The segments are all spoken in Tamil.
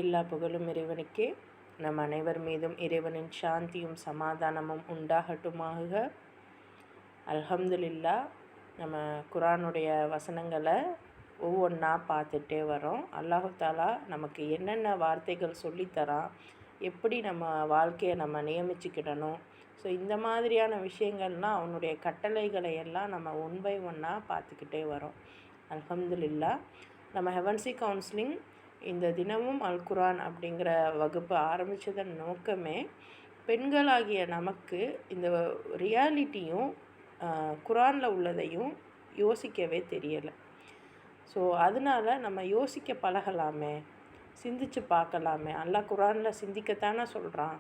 எல்லா புகழும் இறைவனுக்கே. நம் அனைவர் மீதும் இறைவனின் சாந்தியும் சமாதானமும் உண்டாகட்டுமாக. அல்ஹம்துலில்லா. நம்ம குரானுடைய வசனங்களை ஒவ்வொன்றா பார்த்துட்டே வரோம். அல்லாஹு தாலா நமக்கு என்னென்ன வார்த்தைகள் சொல்லித்தரான், எப்படி நம்ம வாழ்க்கையை நம்ம நியமிச்சுக்கிடணும். ஸோ இந்த மாதிரியான விஷயங்கள்லாம் அவனுடைய கட்டளைகளை எல்லாம் நம்ம ஒன் பை ஒன்னாக பார்த்துக்கிட்டே வரோம். அல்ஹம்துலில்லா. நம்ம ஹெவன்சி கவுன்சிலிங் இந்த தினமும் அல் குரான் அப்படிங்கிற வகுப்பு ஆரம்பித்ததன் நோக்கமே பெண்களாகிய நமக்கு இந்த ரியாலிட்டியும் குரானில் உள்ளதையும் யோசிக்கவே தெரியலை. ஸோ அதனால் நம்ம யோசிக்க பழகலாமே, சிந்திச்சு பார்க்கலாமே. அல்லாஹ் குரானில் சிந்திக்கத்தானே சொல்கிறான்,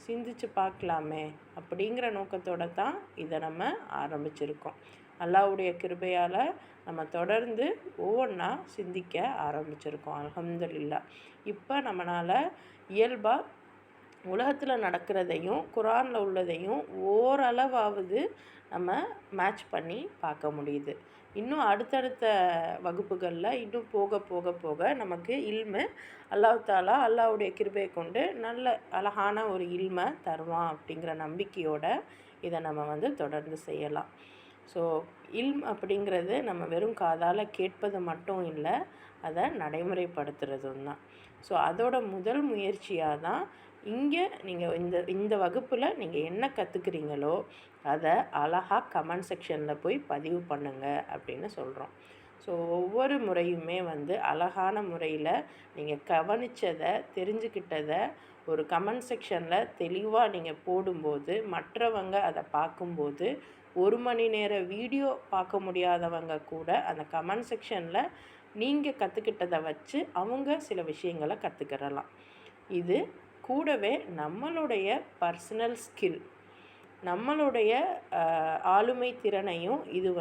சிந்திச்சு பார்க்கலாமே அப்படிங்கிற நோக்கத்தோடு தான் இதை நம்ம ஆரம்பிச்சிருக்கோம். அல்லாஹ்வுடைய கிருபையால் நம்ம தொடர்ந்து ஒவ்வொன்றா சிந்திக்க ஆரம்பிச்சிருக்கோம். அல்ஹம்துலில்லா. இப்போ நம்மளால் இயல்பாக உலகத்தில் நடக்கிறதையும் குரானில் உள்ளதையும் ஓரளவாவது நம்ம மேட்ச் பண்ணி பார்க்க முடியுது. இன்னும் அடுத்தடுத்த வகுப்புகளில் இன்னும் போக போக போக நமக்கு இல்மு அல்லாஹ் தாலா அல்லாஹ்வுடைய கிருபையை கொண்டு நல்ல அழகான ஒரு இல்மை தருவான் அப்படிங்கிற நம்பிக்கையோடு இதை நம்ம தொடர்ந்து செய்யலாம். ஸோ இல்ம் அப்படிங்கிறது நம்ம வெறும் காதால் கேட்பது மட்டும் இல்லை, அதை நடைமுறைப்படுத்துறதும் தான். ஸோ அதோட முதல் முயற்சியாக தான் இங்கே நீங்கள் இந்த வகுப்பில் நீங்கள் என்ன கற்றுக்குறீங்களோ அதை அழகாக கமெண்ட் செக்ஷனில் போய் பதிவு பண்ணுங்கள் அப்படின்னு சொல்கிறோம். ஸோ ஒவ்வொரு முறையுமே அழகான முறையில் நீங்கள் கவனித்ததை தெரிஞ்சுக்கிட்டதை ஒரு கமெண்ட் செக்ஷனில் தெளிவாக நீங்கள் போடும்போது மற்றவங்க அதை பார்க்கும்போது 1 மணி நேர வீடியோ பார்க்க முடியாதவங்க கூட அந்த கமெண்ட் செக்ஷனில் நீங்கள் கற்றுக்கிட்டதை வச்சு அவங்க சில விஷயங்களை கற்றுக்கிறலாம். இது கூடவே நம்மளுடைய பர்சனல் ஸ்கில், நம்மளுடைய ஆளுமை திறனையும் இது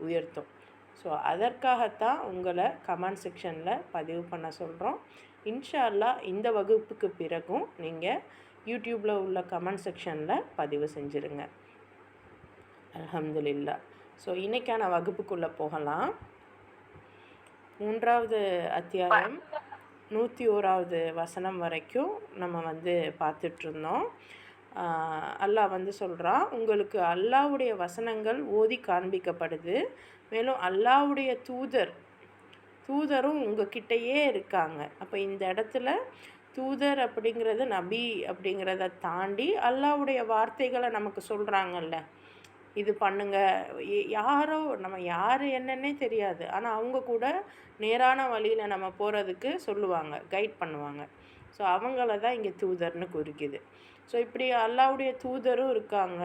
உயர்த்தும். ஸோ அதற்காகத்தான் உங்களை கமெண்ட் செக்ஷனில் பதிவு பண்ண சொல்கிறோம். இன்ஷா அல்லாஹ் இந்த வகுப்புக்கு பிறகும் நீங்கள் யூடியூப்பில் உள்ள கமெண்ட் செக்ஷனில் பதிவு செஞ்சுருங்க. அல்ஹம்துலில்லா. ஸோ இன்றைக்கான வகுப்புக்குள்ளே போகலாம். 3வது அத்தியாயம் 101வது வசனம் வரைக்கும் நம்ம பார்த்துட்ருந்தோம். அல்லாஹ் சொல்கிறான், உங்களுக்கு அல்லாஹ்வுடைய வசனங்கள் ஓதி காண்பிக்கப்படுது, மேலும் அல்லாஹ்வுடைய தூதரும் உங்ககிட்டயே இருக்காங்க. அப்போ இந்த இடத்துல தூதர் அப்படிங்கிறது நபி அப்படிங்கிறத தாண்டி அல்லாஹ்வுடைய வார்த்தைகளை நமக்கு சொல்கிறாங்கல்ல, இது பண்ணுங்க. யாரோ நம்ம யார் என்னன்னே தெரியாது, ஆனால் அவங்க கூட நேரான வழியில் நம்ம போகிறதுக்கு சொல்லுவாங்க, கைட் பண்ணுவாங்க. ஸோ அவங்கள தான் இங்கே தூதர்னு குறிக்குது. ஸோ இப்படி அல்லாஹ்வுடைய தூதரும் இருக்காங்க.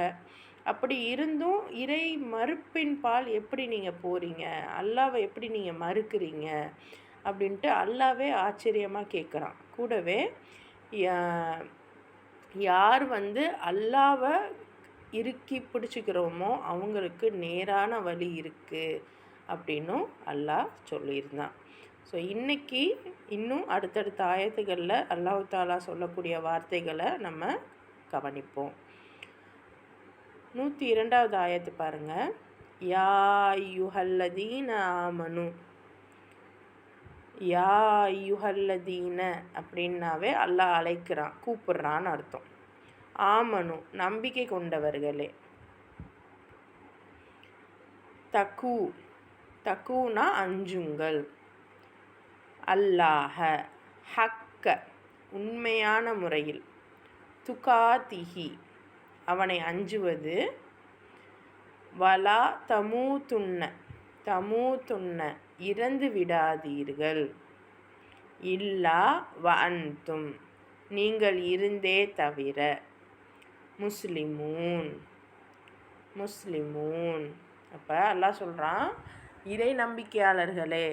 அப்படி இருந்தும் இறை மறுப்பின் பால் எப்படி நீங்கள் போகிறீங்க, அல்லாவை எப்படி நீங்கள் மறுக்கிறீங்க அப்படின்ட்டு அல்லாவே ஆச்சரியமாக கேட்குறான். கூடவே யார் அல்லாவை இறுக்கி பிடிச்சிக்கிறோமோ அவங்களுக்கு நேரான வழி இருக்குது அப்படின்னும் அல்லாஹ் சொல்லியிருந்தான். ஸோ இன்றைக்கி இன்னும் அடுத்தடுத்த ஆயத்துகளில் அல்லாஹ் தாலா சொல்லக்கூடிய வார்த்தைகளை நம்ம கவனிப்போம். 102வது ஆயத்து பாருங்கள். யா யுஹல்லதீன ஆமனு. யா யுஹல்லதீன அப்படின்னாவே அல்லாஹ் அழைக்கிறான், கூப்பிட்றான்னு அர்த்தம். ஆமனு நம்பிக்கை கொண்டவர்களே. தக்குனா அஞ்சுங்கள். அல்லாஹ ஹக்க உண்மையான முறையில். துகாதிஹி அவனை அஞ்சுவது. வலா தமூதுன்ன இறந்து விடாதீர்கள். இல்லா வஅன்தும் நீங்கள் இருந்தே தவிர. முஸ்லிமூன். அப்போ அல்லாஹ் சொல்கிறான், இறை நம்பிக்கையாளர்களே,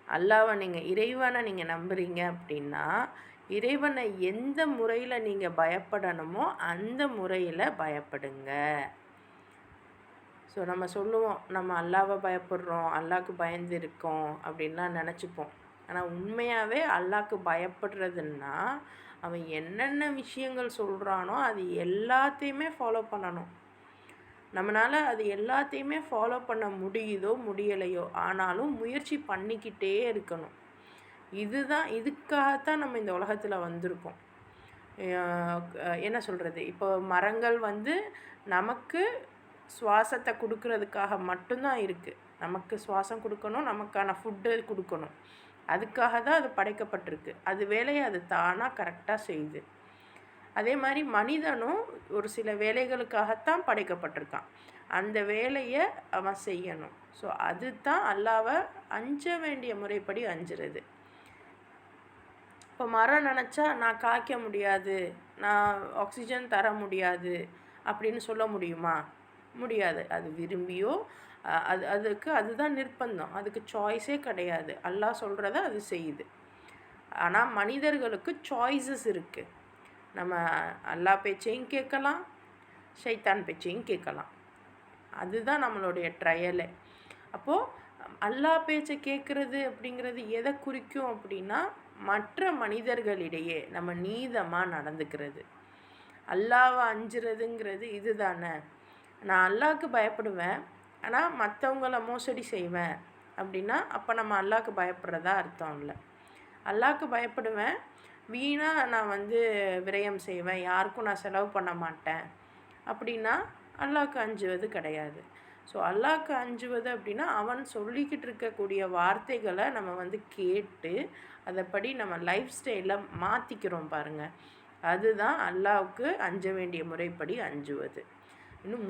அல்லாஹ்வை இறைவனை நீங்கள் நம்புறீங்க அப்படின்னா இறைவனை எந்த முறையில் நீங்கள் பயப்படணுமோ அந்த முறையில் பயப்படுங்க. ஸோ நம்ம சொல்லுவோம், நம்ம அல்லாஹ்வை பயப்படுறோம், அல்லாஹ்க்கு பயந்து இருக்கோம் அப்படின்லாம் நினச்சிப்போம். ஆனால் உண்மையாகவே அல்லாஹ்க்கு பயப்படுறதுன்னா அவன் என்னென்ன விஷயங்கள் சொல்கிறானோ அது எல்லாத்தையுமே ஃபாலோ பண்ணணும். நம்மளால் அது எல்லாத்தையுமே ஃபாலோ பண்ண முடியுதோ முடியலையோ, ஆனாலும் முயற்சி பண்ணிக்கிட்டே இருக்கணும். இதுக்காகத்தான் நம்ம இந்த உலகத்தில் வந்திருக்கோம். என்ன சொல்கிறது, இப்போ மரங்கள் வந்து நமக்கு சுவாசத்தை கொடுக்கறதுக்காக மட்டும்தான் இருக்குது. நமக்கு சுவாசம் கொடுக்கணும், நமக்கான ஃபுட்டு கொடுக்கணும். அதுக்காக தான் அது படைக்கப்பட்டிருக்கு. அது வேலையை அது தானாக கரெக்டாக செய்யுது. அதே மாதிரி மனிதனும் ஒரு சில வேலைகளுக்காகத்தான் படைக்கப்பட்டிருக்கான். அந்த வேலையை அவன் செய்யணும். ஸோ அதுதான் அல்லாஹ்வை அஞ்ச வேண்டிய முறைப்படி அஞ்சுறது. இப்போ மரம் நினச்சா நான் காய்க்க முடியாது, நான் ஆக்சிஜன் தர முடியாது அப்படின்னு சொல்ல முடியுமா? முடியாது. அது விரும்பியோ அதுதான் நிர்பந்தம். அதுக்கு சாய்ஸே கிடையாது. அல்லாஹ் சொல்கிறத அது செய்யுது. ஆனால் மனிதர்களுக்கு சாய்ஸஸ் இருக்குது. நம்ம அல்லாஹ் பேச்சையும் கேட்கலாம், ஷைத்தான் பேச்சையும் கேட்கலாம். அதுதான் நம்மளுடைய ட்ரையலே. அப்போது அல்லாஹ் பேச்சை கேட்குறது அப்படிங்கிறது எதை குறிக்கும் அப்படின்னா, மற்ற மனிதர்களிடையே நம்ம நீதமாக நடந்துக்கிறது. அல்லாஹ்வை அஞ்சுறதுங்கிறது இது தானே. நான் அல்லாஹ்க்கு பயப்படுவேன், ஆனால் மற்றவங்கள மோசடி செய்வேன் அப்படின்னா அப்போ நம்ம அல்லாஹ்க்கு பயப்படுறதா அர்த்தம் இல்லை. அல்லாஹ்க்கு பயப்படுவேன், வீணாக நான் விரயம் செய்வேன், யாருக்கும் நான் செலவு பண்ண மாட்டேன் அப்படின்னா அல்லாஹ்க்கு அஞ்சுவது கிடையாது. ஸோ அல்லாஹ்க்கு அஞ்சுவது அப்படின்னா அவன் சொல்லிக்கிட்டு இருக்கக்கூடிய வார்த்தைகளை நம்ம கேட்டு அதைப்படி நம்ம லைஃப் ஸ்டைலில் மாற்றிக்கிறோம் பாருங்கள். அதுதான் அல்லாஹ்வுக்கு அஞ்ச வேண்டிய முறைப்படி அஞ்சுவது. இன்னும்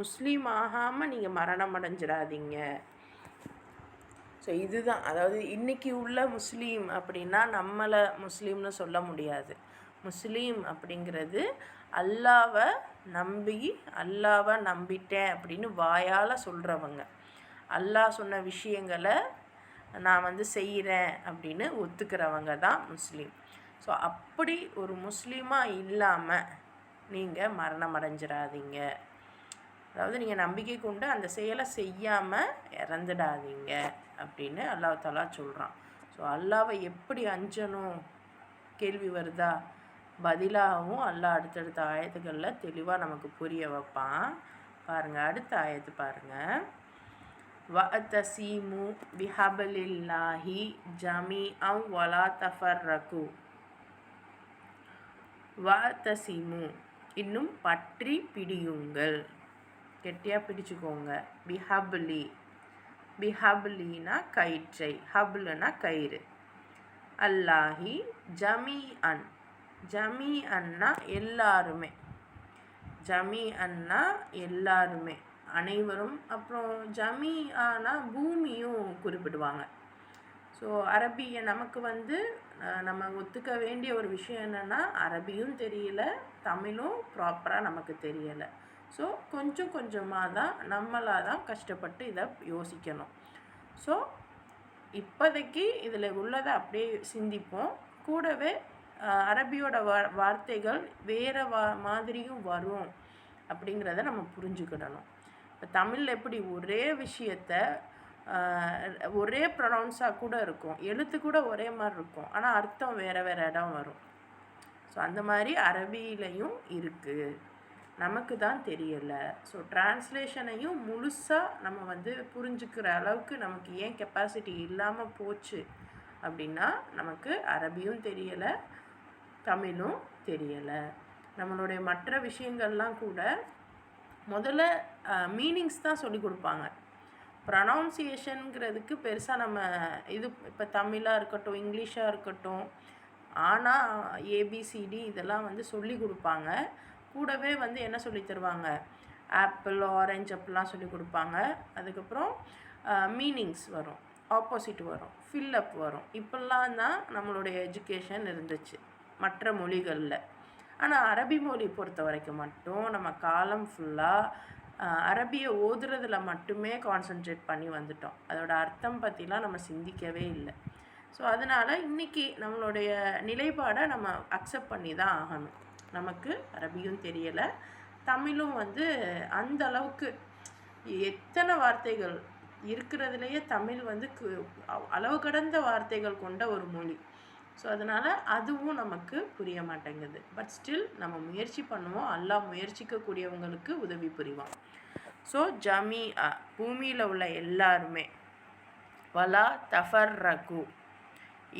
முஸ்லீம் ஆகாமல் நீங்கள் மரணம் அடைஞ்சிடாதீங்க. ஸோ இதுதான், அதாவது இன்றைக்கி உள்ள முஸ்லீம் அப்படின்னா நம்மளை முஸ்லீம்னு சொல்ல முடியாது. முஸ்லீம் அப்படிங்கிறது அல்லாஹ்வை நம்பிட்டேன் அப்படின்னு வாயால் சொல்கிறவங்க, அல்லாஹ் சொன்ன விஷயங்களை நான் செய்கிறேன் அப்படின்னு ஒத்துக்கிறவங்க தான் முஸ்லீம். ஸோ அப்படி ஒரு முஸ்லீமாக இல்லாமல் நீங்கள் மரணம் அடைஞ்சிடாதீங்க. அதாவது நீங்கள் நம்பிக்கை கொண்டு அந்த செயலை செய்யாமல் இறந்துடாதீங்க அப்படின்னு அல்லாஹ் தஆலா சொல்கிறான். ஸோ அல்லாஹ்வை எப்படி அஞ்சணும் கேள்வி வருதா? பதிலாகவும் அல்லாஹ் அடுத்தடுத்த ஆயத்துக்களில் தெளிவாக நமக்கு புரிய வைப்பான். பாருங்கள், அடுத்த ஆயத்து பாருங்கள். வஅத்தஸீமு பிஹபிலில்லாஹி ஜமீஅன் வலா தஃபர்ரகு. வஅத்தஸீமு இன்னும் பற்றி பிடியுங்கள், கெட்டியாக பிடிச்சுக்கோங்க. பிஹப்லினா கயிற்றை, ஹப்லுனா கயிறு. அல்லாஹி ஜமீஅன், ஜமீஅன்னா எல்லாருமே, ஜமீஅன்னா எல்லாருமே அனைவரும். அப்புறம் ஜமீஆனா பூமியும் குறிப்பிடுவாங்க. ஸோ அரபியை நமக்கு நம்ம ஒத்துக்க வேண்டிய ஒரு விஷயம் என்னென்னா, அரபியும் தெரியல, தமிழும் ப்ராப்பராக நமக்கு தெரியலை. ஸோ கொஞ்சம் கொஞ்சமாக தான் நம்மளாக தான் கஷ்டப்பட்டு இதை யோசிக்கணும். ஸோ இப்போதைக்கு இதில் உள்ளதை அப்படியே சிந்திப்போம். கூடவே அரபியோட வார்த்தைகள் வேறு மாதிரியும் வரும் அப்படிங்கிறத நம்ம புரிஞ்சுக்கிடணும். இப்போ தமிழில் எப்படி ஒரே விஷயத்தை ஒரே ப்ரொனவுன்ஸாக கூட இருக்கும், எழுத்து கூட ஒரே மாதிரி இருக்கும், ஆனால் அர்த்தம் வேறு வேறு இடம் வரும். ஸோ அந்த மாதிரி அரபியிலையும் இருக்குது, நமக்கு தான் தெரியலை. ஸோ டிரான்ஸ்லேஷனையும் முழுசாக நம்ம புரிஞ்சுக்கிற அளவுக்கு நமக்கு ஏன் கெப்பாசிட்டி இல்லாமல் போச்சு அப்படின்னா, நமக்கு அரபியும் தெரியலை, தமிழும் தெரியலை. நம்மளுடைய மற்ற விஷயங்கள்லாம் கூட முதல்ல மீனிங்ஸ் தான் சொல்லி கொடுப்பாங்க. ப்ரொனவுன்சியேஷனுங்கிறதுக்கு பெருசாக நம்ம இப்போ தமிழாக இருக்கட்டும், இங்கிலீஷாக இருக்கட்டும், ஆனால் ஏபிசிடி இதெல்லாம் சொல்லி கொடுப்பாங்க. கூடவே என்ன சொல்லி தருவாங்க, ஆப்பிள், ஆரஞ்சு அப்படிலாம் சொல்லி கொடுப்பாங்க. அதுக்கப்புறம் மீனிங்ஸ் வரும், ஆப்போசிட் வரும், ஃபில்லப் வரும். இப்படிலாம் தான் நம்மளுடைய எஜுகேஷன் இருந்துச்சு மற்ற மொழிகளில். ஆனால் அரபி மொழி பொறுத்த வரைக்கும் மட்டும் நம்ம காலம் ஃபுல்லாக அரபியை ஓதுறதுல மட்டுமே கான்சென்ட்ரேட் பண்ணி வந்துட்டோம். அதோட அர்த்தம் பற்றிலாம் நம்ம சிந்திக்கவே இல்லை. ஸோ அதனால் இன்றைக்கி நம்மளுடைய நிலைப்பாடை நம்ம அக்செப்ட் பண்ணி தான் ஆகணும். நமக்கு அரபியும் தெரியலை, தமிழும் அந்த அளவுக்கு எத்தனை வார்த்தைகள் இருக்கிறதுலையே தமிழ் அளவு கடந்த வார்த்தைகள் கொண்ட ஒரு மொழி. ஸோ அதனால் அதுவும் நமக்கு புரிய மாட்டேங்குது. பட் ஸ்டில் நம்ம முயற்சி பண்ணுவோம், அல்லாஹ் முயற்சிக்கக்கூடியவங்களுக்கு உதவி புரிவான். ஸோ பூமியில் உள்ள எல்லாருமே, வலா தஃபர்ரகு,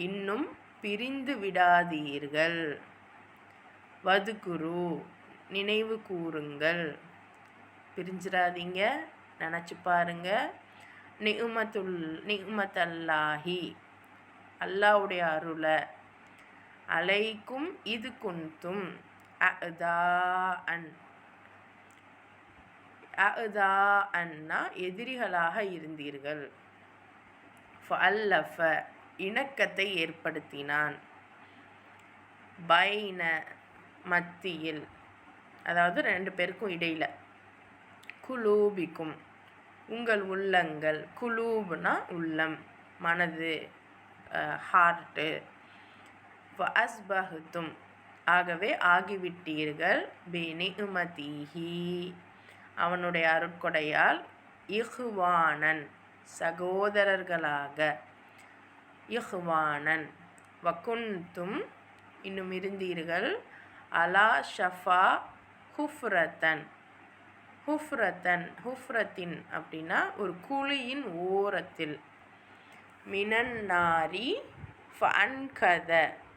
இன்னும் பிரிந்து விடாதீர்கள். வதுகுரு நினைவு கூறுங்கள், பிரிஞ்சிடாதீங்க, நினச்சி பாருங்க. நிகுமத்தல்லாஹி அல்லாவுடைய அருளை, அலைக்கும் இது குந்தும் அன்னா எதிரிகளாக இருந்தீர்கள். ஃபஅல்லஃப இணக்கத்தை ஏற்படுத்தினான். பைன மத்தியில், அதாவது 2 பேருக்கும் இடையில. குலூபிக்கும் உங்கள் உள்ளங்கள், குலூப்னா உள்ளம், மனது, ஹார்ட்டு. ஃபஅஸ்பஹ்தும் ஆகவே ஆகிவிட்டீர்கள். பிநிஉமதிஹி அவனுடைய அருட்கொடையால். இஹ்வானன் சகோதரர்களாக. இஹ்வானன் வகுந்தும் இன்னும் இருந்தீர்கள். அலா ஷஃபா ஹுஃப்ரத்தன். ஹுஃப்ரத்தின் அப்படின்னா ஒரு குழியின் ஓரத்தில். மினன்னாரி ஃபஅன்கத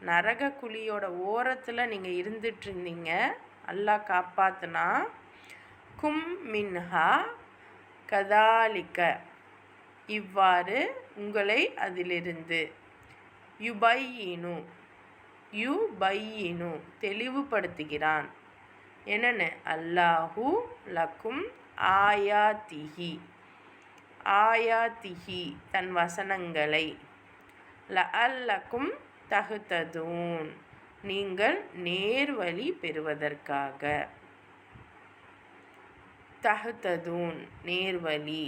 நரக குழியோட ஓரத்தில் நீங்கள் இருந்துகிட்ருந்தீங்க. அல்லாஹ் காப்பாத்துனா. கும் மின்ஹா கதாலிக்க இவ்வாறு உங்களை அதிலிருந்து. யுபையினு தெளிவுபடுத்துகிறான். என்னென்னு? அல்லாஹு லக்கும் ஆயாத்திஹி தன் வசனங்களை. லஅல்லக்கும் தஹ்ததூன் நீங்கள் நேர்வழி பெறுவதற்காக. தஹ்ததூன் நேர்வழி,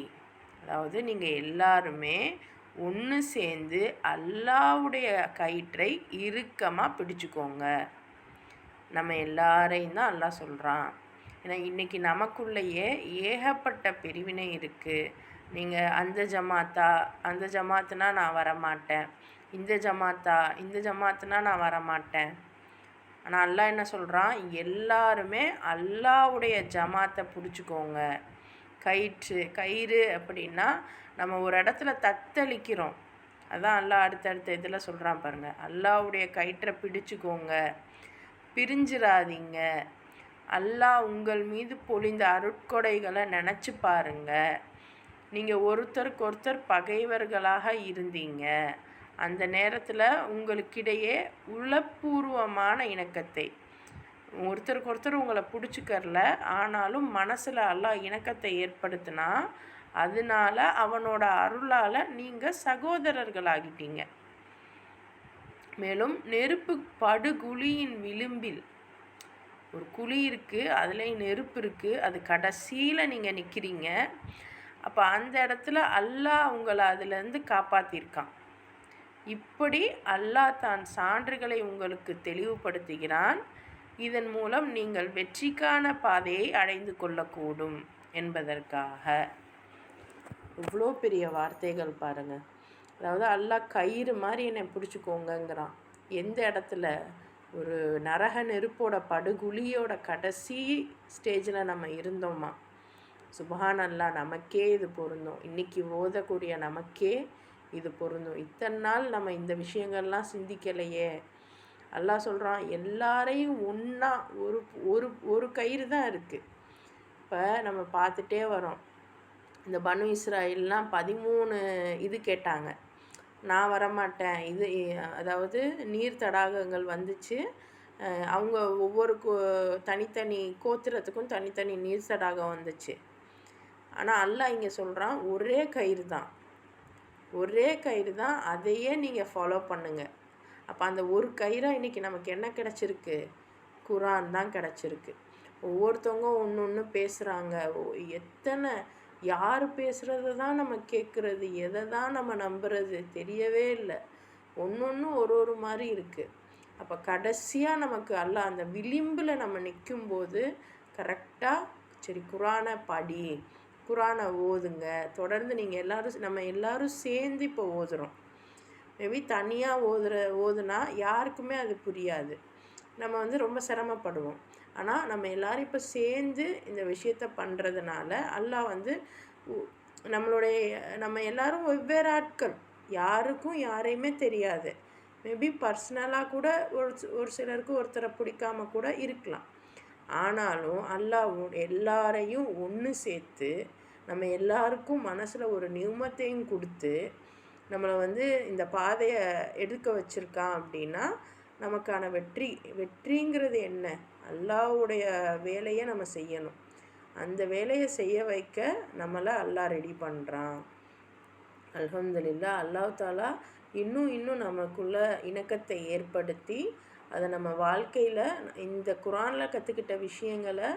அதாவது நீங்கள் எல்லாருமே ஒன்று சேர்ந்து அல்லாஹ்வுடைய கயிற்றை இறுக்கமாக பிடிச்சிக்கோங்க. நம்ம எல்லாரையும் தான் அல்லாஹ் சொல்கிறான். ஏன்னா இன்றைக்கி நமக்குள்ளேயே ஏகப்பட்ட பிரிவினை இருக்குது. நீங்கள் அந்த ஜமாத்துனா நான் வரமாட்டேன், இந்த ஜமாத்துனா நான் வரமாட்டேன். ஆனால் அல்லாஹ் என்ன சொல்கிறான்? எல்லாருமே அல்லாஹ்வுடைய ஜமாத்தை பிடிச்சிக்கோங்க. கயிறு அப்படின்னா நம்ம ஒரு இடத்துல தத்தளிக்கிறோம். அதான் அல்லாஹ் அடுத்தடுத்த இதில் சொல்கிறான் பாருங்கள். அல்லாஹ்வுடைய கயிற்றை பிடிச்சிக்கோங்க, பிரிஞ்சிடாதீங்க. அல்லாஹ் உங்கள் மீது பொழிந்த அருட்கொடைகளை நினச்சி பாருங்கள். நீங்கள் ஒருத்தருக்கு ஒருத்தர் பகைவர்களாக இருந்தீங்க. அந்த நேரத்தில் உங்களுக்கிடையே உளப்பூர்வமான இணக்கத்தை, ஒருத்தருக்கு ஒருத்தர் உங்களை பிடிச்சிக்கரல, ஆனாலும் மனசில் அல்லாஹ் இணக்கத்தை ஏற்படுத்தினா அதனால அவனோட அருளால் நீங்கள் சகோதரர்களாகிட்டீங்க. மேலும் நெருப்பு படுகுழியின் விளிம்பில் ஒரு குழி இருக்குது, அதுலேயும் நெருப்பு இருக்குது, அது கடைசியில் நீங்கள் நிற்கிறீங்க. அப்போ அந்த இடத்துல அல்லாஹ் உங்களை அதிலேருந்து காப்பாற்றிருக்கான். இப்படி அல்லாஹ் தான் சான்றுகளை உங்களுக்கு தெளிவுபடுத்துகிறான். இதன் மூலம் நீங்கள் வெற்றிக்கான பாதையை அடைந்து கொள்ளக்கூடும் என்பதற்காக. இவ்வளோ பெரிய வார்த்தைகள் பாருங்கள். அதாவது அல்லாஹ் கயிறு மாதிரி என்னை பிடிச்சிக்கோங்கங்கிறான். எந்த இடத்துல? ஒரு நரக நெருப்போட படுகுழியோட கடைசி ஸ்டேஜில் நம்ம இருந்தோமா? சுபஹான் அல்லாஹ், நமக்கே இது பொருந்தும். இன்றைக்கி ஓதக்கூடிய நமக்கே இது பொருந்தும். இத்தனை நாள் நம்ம இந்த விஷயங்கள்லாம் சிந்திக்கலையே. அல்லாஹ் சொல்கிறான், எல்லாரையும் ஒன்றா ஒரு கயிறு தான் இருக்குது. இப்போ நம்ம பார்த்துட்டே வரோம். இந்த பனு இஸ்ராயல்லாம் 13 இது கேட்டாங்க, நான் வரமாட்டேன். அதாவது நீர் தடாகங்கள் வந்துச்சு. அவங்க ஒவ்வொரு தனித்தனி கோத்திரத்துக்கும் தனித்தனி நீர் தடாகம் வந்துச்சு. ஆனால் அல்லாஹ் இங்கே சொல்கிறான், ஒரே கயிறு தான், அதையே நீங்கள் ஃபாலோ பண்ணுங்கள். அப்போ அந்த ஒரு கயிறாக இன்றைக்கி நமக்கு என்ன கிடச்சிருக்கு? குரான் தான் கிடச்சிருக்கு. ஒவ்வொருத்தவங்க ஒன்று பேசுகிறாங்க. யார் பேசுகிறத தான் நம்ம கேட்குறது, எதை தான் நம்ம நம்புறது தெரியவே இல்லை. ஒன்று ஒரு மாதிரி இருக்குது. அப்போ கடைசியாக நமக்கு அல்லாஹ் அந்த விளிம்பில் நம்ம நிற்கும்போது கரெக்டாக சரி குரானை படி, குரானை ஓதுங்க. தொடர்ந்து நீங்கள் நம்ம எல்லோரும் சேர்ந்து இப்போ ஓதுகிறோம். மேபி தனியாக ஓதுனா யாருக்குமே அது புரியாது, நம்ம ரொம்ப சிரமப்படுவோம். ஆனால் நம்ம எல்லோரும் இப்போ சேர்ந்து இந்த விஷயத்த பண்ணுறதுனால அல்லாஹ் நம்ம எல்லோரும் வெவ்வேறு ஆட்கள், யாருக்கும் யாரையுமே தெரியாது. மேபி பர்சனலாக கூட ஒரு சிலருக்கு ஒருத்தரை பிடிக்காம கூட இருக்கலாம். ஆனாலும் அல்லாஹ் எல்லாரையும் ஒன்று சேர்த்து நம்ம எல்லாருக்கும் மனசில் ஒரு நிம்மத்தையும் கொடுத்து நம்மளை வந்து இந்த பாதையை எடுக்க வச்சுருக்கான் அப்படின்னா நமக்கான வெற்றிங்கிறது என்ன? அல்லாஹ்வுடைய வேலையை நம்ம செய்யணும். அந்த வேலையை செய்ய வைக்க நம்மளை அல்லாஹ் ரெடி பண்ணுறான். அல்ஹம்துலில்லாஹ். அல்லாஹ் தாலா இன்னும் நமக்குள்ள இணக்கத்தை ஏற்படுத்தி அதை நம்ம வாழ்க்கையில் இந்த குரானில் கற்றுக்கிட்ட விஷயங்களை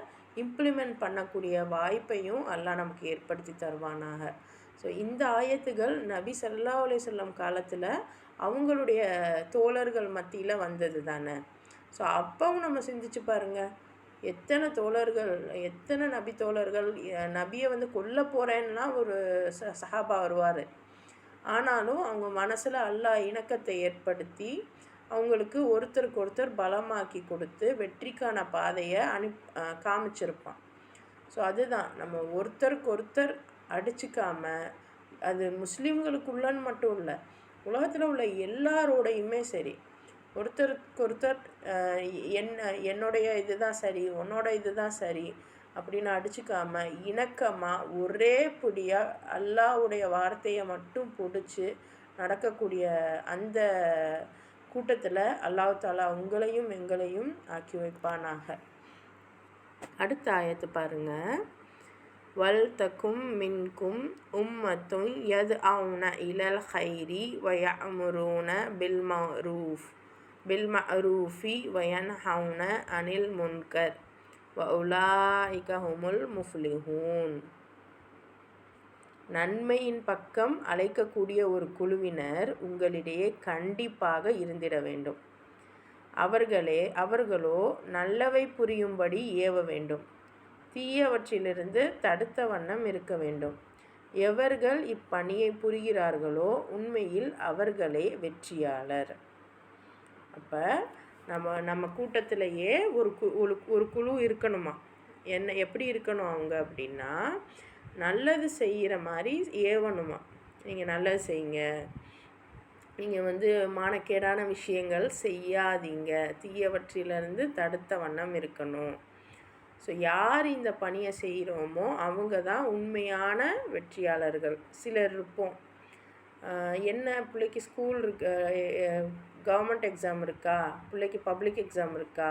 இம்ப்ளிமெண்ட் பண்ணக்கூடிய வாய்ப்பையும் அல்லாஹ் நமக்கு ஏற்படுத்தி தருவானாக. ஸோ இந்த ஆயத்துகள் நபி ஸல்லல்லாஹு அலைஹி வஸல்லம் காலத்தில் அவங்களுடைய தோழர்கள் மத்தியில் வந்தது தானே. ஸோ அப்பவும் நம்ம சிந்திச்சு பாருங்கள், எத்தனை தோழர்கள், எத்தனை நபி தோழர்கள் நபியை வந்து கொல்ல போகிறேன்னா ஒரு சஹாபா வருவார். ஆனாலும் அவங்க மனசில் அல்லாஹ் இணக்கத்தை ஏற்படுத்தி அவங்களுக்கு ஒருத்தருக்கு ஒருத்தர் பலமாக்கி கொடுத்து வெற்றிக்கான பாதையை காமிச்சிருப்பான். ஸோ அதுதான், நம்ம ஒருத்தருக்கு ஒருத்தர் அடிச்சுக்காம, அது முஸ்லீம்களுக்குள்ளன்னு மட்டும் இல்லை, உலகத்தில் உள்ள எல்லாரோடையுமே சரி, ஒருத்தருக்கு ஒருத்தர் என்னுடைய இதுதான் சரி, உன்னோட இதுதான் சரி அப்படின்னு அடிச்சுக்காம இணக்கமாக ஒரே பிடியாக அல்லாஹ்வுடைய வார்த்தையை மட்டும் பிடிச்சி நடக்கக்கூடிய அந்த கூட்டத்தில் அல்லாஹ் தாலா உங்களையும் எங்களையும் ஆக்கி வைப்பானாக. அடுத்த ஆயத்து பாருங்க. வல் தக்கும் மின்கும் உம்மத்துன் யத்அவுன இலல் ஹைரி வயஅமுரூன பில்மஅரூஃபி வயன்ஹவுன அனில் முன்கர் வஉலாயிக ஹுமுல் முஃப்லிஹூன். நன்மையின் பக்கம் அழைக்கக்கூடிய ஒரு குழுவினர் உங்களிடையே கண்டிப்பாக இருந்திட வேண்டும். அவர்களோ நல்லவை புரியும்படி ஏவ வேண்டும், தீயவற்றிலிருந்து தடுத்த வண்ணம் இருக்க வேண்டும். எவர்கள் இப்பணியை புரிகிறார்களோ உண்மையில் அவர்களே வெற்றியாளர். அப்போ நம்ம கூட்டத்திலேயே ஒரு குழு இருக்கணுமா? எப்படி இருக்கணும் அவங்க அப்படின்னா, நல்லது செய்கிற மாதிரி ஏவணுமா. நீங்கள் நல்லது செய்யுங்க, நீங்கள் வந்து மானக்கேடான விஷயங்கள் செய்யாதீங்க, தீயவற்றிலிருந்து தடுத்த வண்ணம் இருக்கணும். ஸோ யார் இந்த பணியை செய்கிறோமோ அவங்க தான் உண்மையான வெற்றியாளர்கள். சிலர் இருப்போம், என்ன பிள்ளைக்கு ஸ்கூல் இருக்கு, கவர்மெண்ட் எக்ஸாம் இருக்கா, பிள்ளைக்கு பப்ளிக் எக்ஸாம் இருக்கா,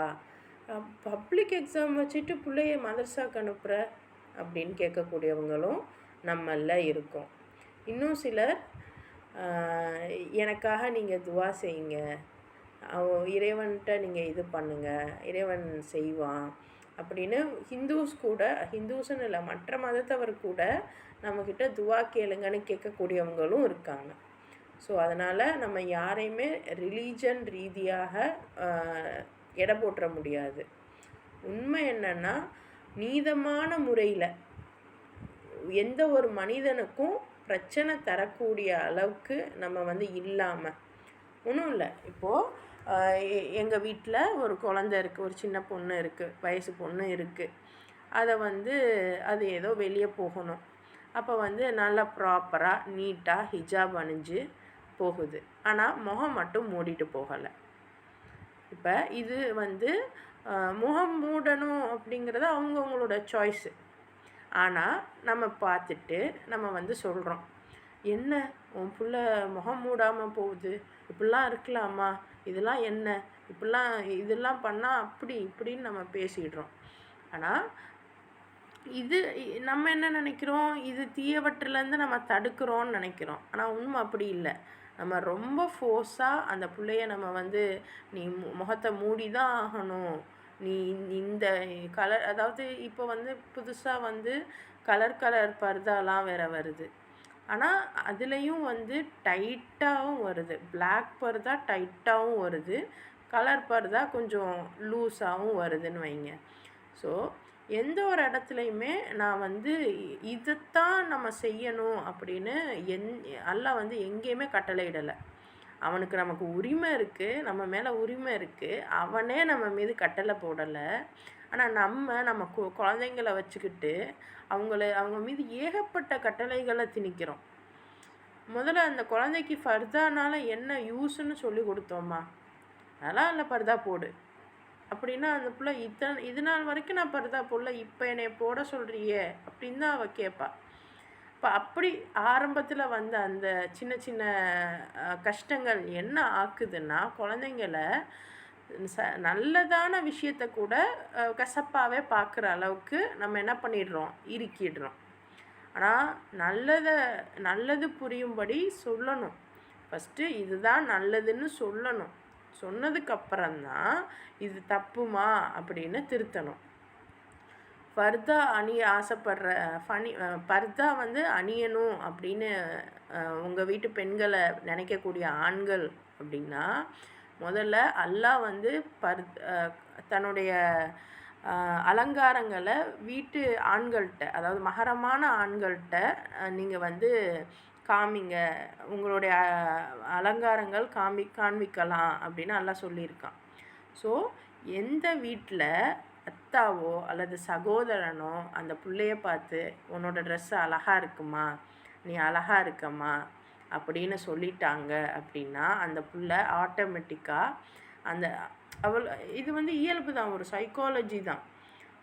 பப்ளிக் எக்ஸாம் வச்சுட்டு பிள்ளைய மதரசாக்கு அனுப்புகிற அப்படின்னு கேட்கக்கூடியவங்களும் நம்மளில் இருக்கோம். இன்னும் சிலர் எனக்காக நீங்கள் துவா செய்யுங்க, இறைவன்கிட்ட நீங்கள் இது பண்ணுங்கள், இறைவன் செய்வான் அப்படின்னு ஹிந்துஸ்ன்னு இல்லை, மற்ற மதத்தவர் கூட நம்மக்கிட்ட துவா கேளுங்கன்னு கேட்கக்கூடியவங்களும் இருக்காங்க. ஸோ அதனால் நம்ம யாரையுமே ரிலீஜன் ரீதியாக எடை போட்டுற முடியாது. உண்மை என்னென்னா, நீதமான முறையில் எந்த ஒரு மனிதனுக்கும் பிரச்சனை தரக்கூடிய அளவுக்கு நம்ம வந்து இல்லாமல், ஒன்றும் இல்லை. இப்போது எங்கள் வீட்டில் ஒரு குழந்தை இருக்குது, ஒரு சின்ன பொண்ணு இருக்குது, வயசு பொண்ணு இருக்குது. அது ஏதோ வெளியே போகணும். அப்போ நல்லா ப்ராப்பராக நீட்டாக ஹிஜாப் அணிஞ்சு போகுது. ஆனால் முகம் மட்டும் மூடிட்டு போகலை. இப்போ இது முகம் மூடணும் அப்படிங்கிறது அவங்கவுங்களோட சாய்ஸு. ஆனால் நம்ம பார்த்துட்டு நம்ம சொல்கிறோம், என்ன உன் புள்ள முகம் மூடாமல் போகுது, இப்படிலாம் இருக்கலாமா, இதெல்லாம் என்ன, இதெல்லாம் பண்ணால் இப்படின்னு நம்ம பேசிடுறோம். ஆனால் இது நம்ம என்ன நினைக்கிறோம், இது தீயவற்றிலேருந்து நம்ம தடுக்கிறோன்னு நினைக்கிறோம். ஆனால் உண்மை அப்படி இல்லை. நம்ம ரொம்ப ஃபோர்ஸாக அந்த பிள்ளைய நம்ம நீ முகத்தை மூடி தான் ஆகணும், நீ இந்த கலர், அதாவது இப்போ புதுசாக கலர் பர்தாலாம் வேறு வருது. ஆனால் அதுலேயும் டைட்டாகவும் வருது. பிளாக் பர்தா டைட்டாகவும் வருது, கலர் பர்தா கொஞ்சம் லூஸாகவும் வருதுன்னு வைங்க. ஸோ எந்த ஒரு இடத்துலையுமே நான் இதைத்தான் நம்ம செய்யணும் அப்படின்னு அல்லாஹ் எங்கேயுமே கட்டளையிடலை. அவனுக்கு நமக்கு உரிமை இருக்குது, நம்ம மேலே உரிமை இருக்குது, அவனே நம்ம மீது கட்டளை போடலை. ஆனால் நம்ம குழந்தைங்கள வச்சுக்கிட்டு அவங்க மீது ஏகப்பட்ட கட்டளைகளை திணிக்கிறோம். முதல்ல அந்த குழந்தைக்கு ஃபர்தானால என்ன யூஸ்ன்னு சொல்லி கொடுத்தோம்மா? அதெல்லாம் இல்லை, பர்தா போடு அப்படின்னா அந்த பிள்ளை இது நாள் வரைக்கும் நான் பர்தா போடல, இப்போ என்னை போட சொல்கிறியே அப்படின்னு தான் அவள் கேட்பா. இப்போ அப்படி ஆரம்பத்தில் வந்த அந்த சின்ன சின்ன கஷ்டங்கள் என்ன ஆக்குதுன்னா, குழந்தைங்கள நல்லதான விஷயத்த கூட கசப்பாகவே பார்க்குற அளவுக்கு நம்ம என்ன பண்ணிடுறோம், இறுக்கிடுறோம். ஆனால் நல்லது புரியும்படி சொல்லணும். ஃபஸ்ட்டு இதுதான் நல்லதுன்னு சொல்லணும். சொன்னதுக்கப்புறம்தான் இது தப்புமா அப்படின்னு திருத்தணும். பர்தா அணிய ஆசைப்படுற பர்தா அணியணும் அப்படின்னு உங்கள் வீட்டு பெண்களை நினைக்கக்கூடிய ஆண்கள் அப்படின்னா, முதல்ல அல்லாஹ் தன்னுடைய அலங்காரங்களை வீட்டு ஆண்கள்கிட்ட, அதாவது மகரமான ஆண்கள்கிட்ட நீங்கள் காமிங்க, உங்களுடைய அலங்காரங்கள் காண்பிக்கலாம் அப்படின்னு அல்லாஹ் சொல்லியிருக்கான். ஸோ எந்த வீட்டில் அத்தாவோ அல்லது சகோதரனோ அந்த பிள்ளைய பார்த்து உன்னோட ட்ரெஸ்ஸு அழகாக இருக்குமா, நீ அழகாக இருக்கம்மா அப்படின்னு சொல்லிட்டாங்க அப்படின்னா, அந்த பிள்ளை ஆட்டோமேட்டிக்காக இது இயல்பு தான், ஒரு சைக்காலஜி தான்.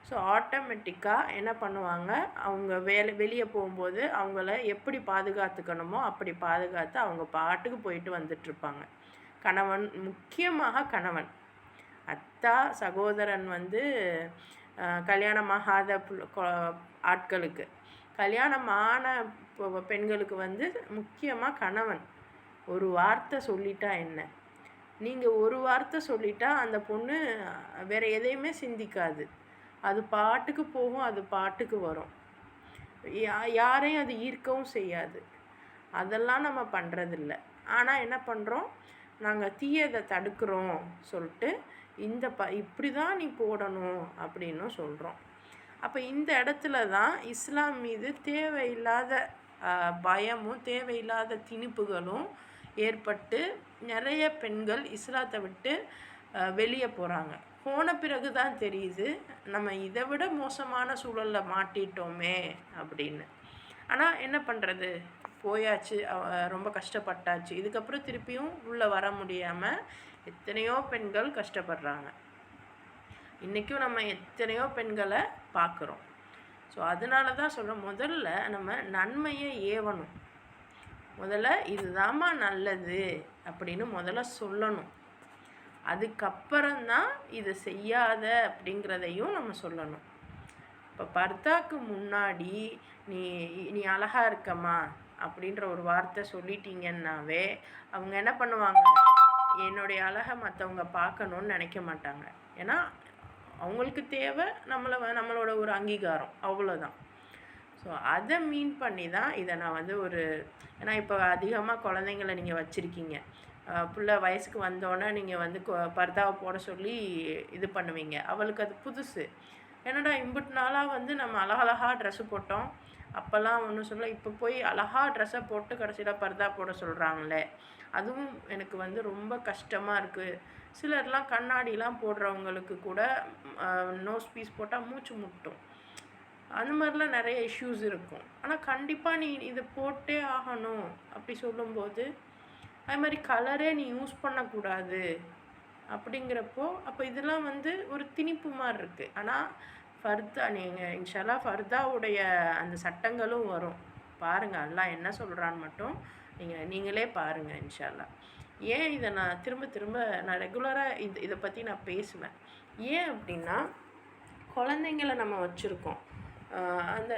ஸோ ஆட்டோமேட்டிக்காக என்ன பண்ணுவாங்க, அவங்க வெளியே போகும்போது அவங்கள எப்படி பாதுகாத்துக்கணுமோ அப்படி பாதுகாத்து அவங்க பாட்டுக்கு போயிட்டு வந்துட்டுருப்பாங்க. கணவன், முக்கியமாக கணவன், அத்தா சகோதரன் கல்யாணமாகாத ஆட்களுக்கு, கல்யாணமான பெண்களுக்கு முக்கியமாக கணவன் ஒரு வார்த்தை சொல்லிட்டா என்ன, நீங்கள் ஒரு வார்த்தை சொல்லிட்டா அந்த பொண்ணு வேறு எதையுமே சிந்திக்காது, அது பாட்டுக்கு போகும், அது பாட்டுக்கு வரும், யாரையும் அது ஈர்க்கவும் செய்யாது. அதெல்லாம் நம்ம பண்ணுறதில்ல. ஆனால் என்ன பண்ணுறோம், நாங்கள் தீயதை தடுக்கிறோம் சொல்லிட்டு இப்படி தான் நீ போடணும் அப்படின்னும் சொல்கிறோம். அப்போ இந்த இடத்துல தான் இஸ்லாம் மீது தேவையில்லாத பயமும் தேவையில்லாத திணிப்புகளும் ஏற்பட்டு நிறைய பெண்கள் இஸ்லாத்தை விட்டு வெளியே போகிறாங்க. போன பிறகு தான் தெரியுது நம்ம இதை விட மோசமான சூழலில் மாட்டிட்டோமே அப்படின்னு. ஆனால் என்ன பண்ணுறது, போயாச்சு, ரொம்ப கஷ்டப்பட்டாச்சு. இதுக்கப்புறம் திருப்பியும் உள்ளே வர முடியாமல் எத்தனையோ பெண்கள் கஷ்டப்படுறாங்க. இன்றைக்கும் நம்ம எத்தனையோ பெண்களை பார்க்குறோம். ஸோ அதனால தான் சொல்கிறோம், முதல்ல நம்ம நன்மையை ஏவணும். முதல்ல இதுதாம்மா நல்லது அப்படின்னு முதல்ல சொல்லணும். அதுக்கப்புறம்தான் இது செய்யாத அப்படிங்கிறதையும் நம்ம சொல்லணும். இப்போ பர்தாக்கு முன்னாடி நீ அழகாக இருக்கம்மா அப்படின்ற ஒரு வார்த்தை சொல்லிட்டீங்கன்னாவே அவங்க என்ன பண்ணுவாங்க, என்னுடைய அழகை மற்றவங்க பார்க்கணுன்னு நினைக்க மாட்டாங்க. ஏன்னா அவங்களுக்கு தேவை நம்மளோட ஒரு அங்கீகாரம், அவ்வளோதான். ஸோ அதை மீன் பண்ணி தான் இதை நான் ஏன்னா இப்போ அதிகமாக குழந்தைங்கள நீங்கள் வச்சுருக்கீங்க, பிள்ளை வயசுக்கு வந்தோடனே நீங்கள் பர்தாவை போட சொல்லி இது பண்ணுவீங்க. அவளுக்கு அது புதுசு. என்னடா இம்புட்டு நாளாக நம்ம அழகழகாக ட்ரெஸ்ஸு போட்டோம், அப்போல்லாம் ஒன்றும் சொல்ல, இப்போ போய் அழகாக ட்ரெஸ்ஸை போட்டு கடைசியில் பர்தா போட சொல்கிறாங்களே, அதுவும் எனக்கு ரொம்ப கஷ்டமாக இருக்குது. சிலர்லாம் கண்ணாடிலாம் போடுறவங்களுக்கு கூட நோஸ் பீஸ் போட்டால் மூச்சு முட்டும். அந்த மாதிரிலாம் நிறைய இஷ்யூஸ் இருக்கும். ஆனால் கண்டிப்பாக நீ இதை போட்டே ஆகணும் அப்படி சொல்லும்போது, அது மாதிரி கலரே நீ யூஸ் பண்ணக்கூடாது அப்படிங்கிறப்போ, அப்போ இதெல்லாம் ஒரு திணிப்பு மாதிரி இருக்குது. ஆனால் ஃபர்தா, நீங்கள் இன்ஷால்லா ஃபர்தாவுடைய அந்த சட்டங்களும் வரும் பாருங்கள், அல்லாஹ் என்ன சொல்கிறான்னு மட்டும் நீங்களே பாருங்கள் இன்ஷால்லா. ஏன் இதை நான் திரும்ப நான் ரெகுலராக இதை பற்றி நான் பேசுவேன். ஏன் அப்படின்னா, குழந்தைங்கள நம்ம வச்சுருக்கோம்.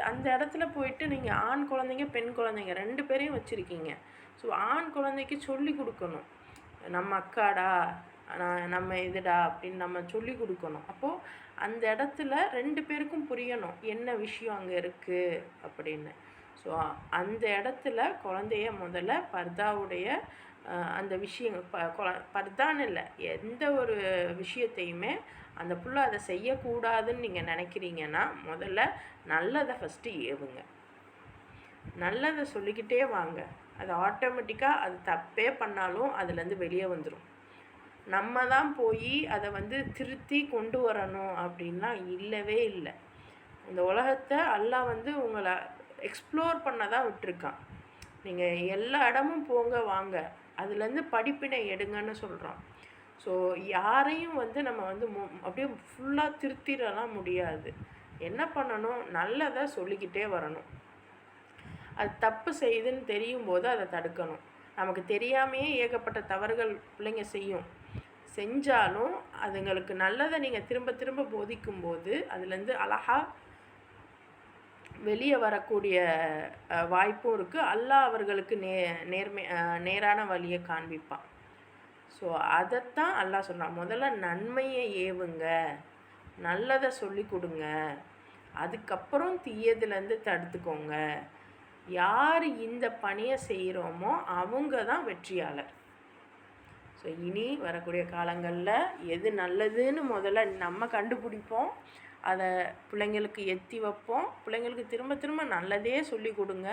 அந்த இடத்துல போயிட்டு நீங்கள் ஆண் குழந்தைங்க பெண் குழந்தைங்க 2 பேரையும் வச்சுருக்கீங்க. ஸோ ஆண் குழந்தைக்கு சொல்லி கொடுக்கணும், நம்ம அக்காடா, நம்ம இதுடா அப்படின்னு நம்ம சொல்லி கொடுக்கணும். அப்போது அந்த இடத்துல 2 பேருக்கும் புரியணும் என்ன விஷயம் அங்கே இருக்குது அப்படின்னு. ஸோ அந்த இடத்துல குழந்தைய முதல்ல பர்தாவுடைய அந்த விஷயங்கள், பர்தான்னு இல்லை, எந்த ஒரு விஷயத்தையுமே அந்த புள்ள அதை செய்யக்கூடாதுன்னு நீங்கள் நினைக்கிறீங்கன்னா முதல்ல நல்லதை ஃபஸ்ட்டு ஏவுங்க, நல்லதை சொல்லிக்கிட்டே வாங்க. அது ஆட்டோமேட்டிக்காக அது தப்பே பண்ணாலும் அதுலேருந்து வெளியே வந்துடும். நம்ம தான் போய் அதை திருத்தி கொண்டு வரணும் அப்படின்லாம் இல்லவே இல்லை. இந்த உலகத்தை அல்லாஹ் உங்களை எக்ஸ்ப்ளோர் பண்ண தான் விட்டுருக்கான். நீங்கள் எல்லா இடமும் போங்க வாங்க, அதுலேருந்து படிப்பினை எடுங்கன்னு சொல்கிறோம். ஸோ யாரையும் வந்து நம்ம வந்து அப்படியே ஃபுல்லாக திருத்திடலாம் முடியாது. என்ன பண்ணணும், நல்லதை சொல்லிக்கிட்டே வரணும். அது தப்பு செய்யுதுன்னு தெரியும் போது அதை தடுக்கணும். நமக்கு தெரியாமையே ஏகப்பட்ட தவறுகள் பிள்ளைங்க செஞ்சாலும் அதுங்களுக்கு நல்லதை நீங்கள் திரும்ப திரும்ப போதிக்கும்போது அதுலேருந்து அழகாக வெளியே வரக்கூடிய வாய்ப்பும் இருக்குது. அல்லாஹ் அவர்களுக்கு நேரான வழியை காண்பிப்பான். ஸோ அதைத்தான் அல்லாஹ் சொல்கிறான். முதல்ல நன்மையை ஏவுங்க, நல்லதை சொல்லி கொடுங்க, அதுக்கப்புறம் தீயதுலேருந்து தடுத்துக்கோங்க. யார் இந்த பணியை செய்கிறோமோ அவங்க தான் வெற்றியாளர். ஸோ இனி வரக்கூடிய காலங்களில் எது நல்லதுன்னு முதல்ல நம்ம கண்டுபிடிப்போம், அதை பிள்ளைங்களுக்கு எத்தி வைப்போம். பிள்ளைங்களுக்கு திரும்ப திரும்ப நல்லதே சொல்லி கொடுங்க.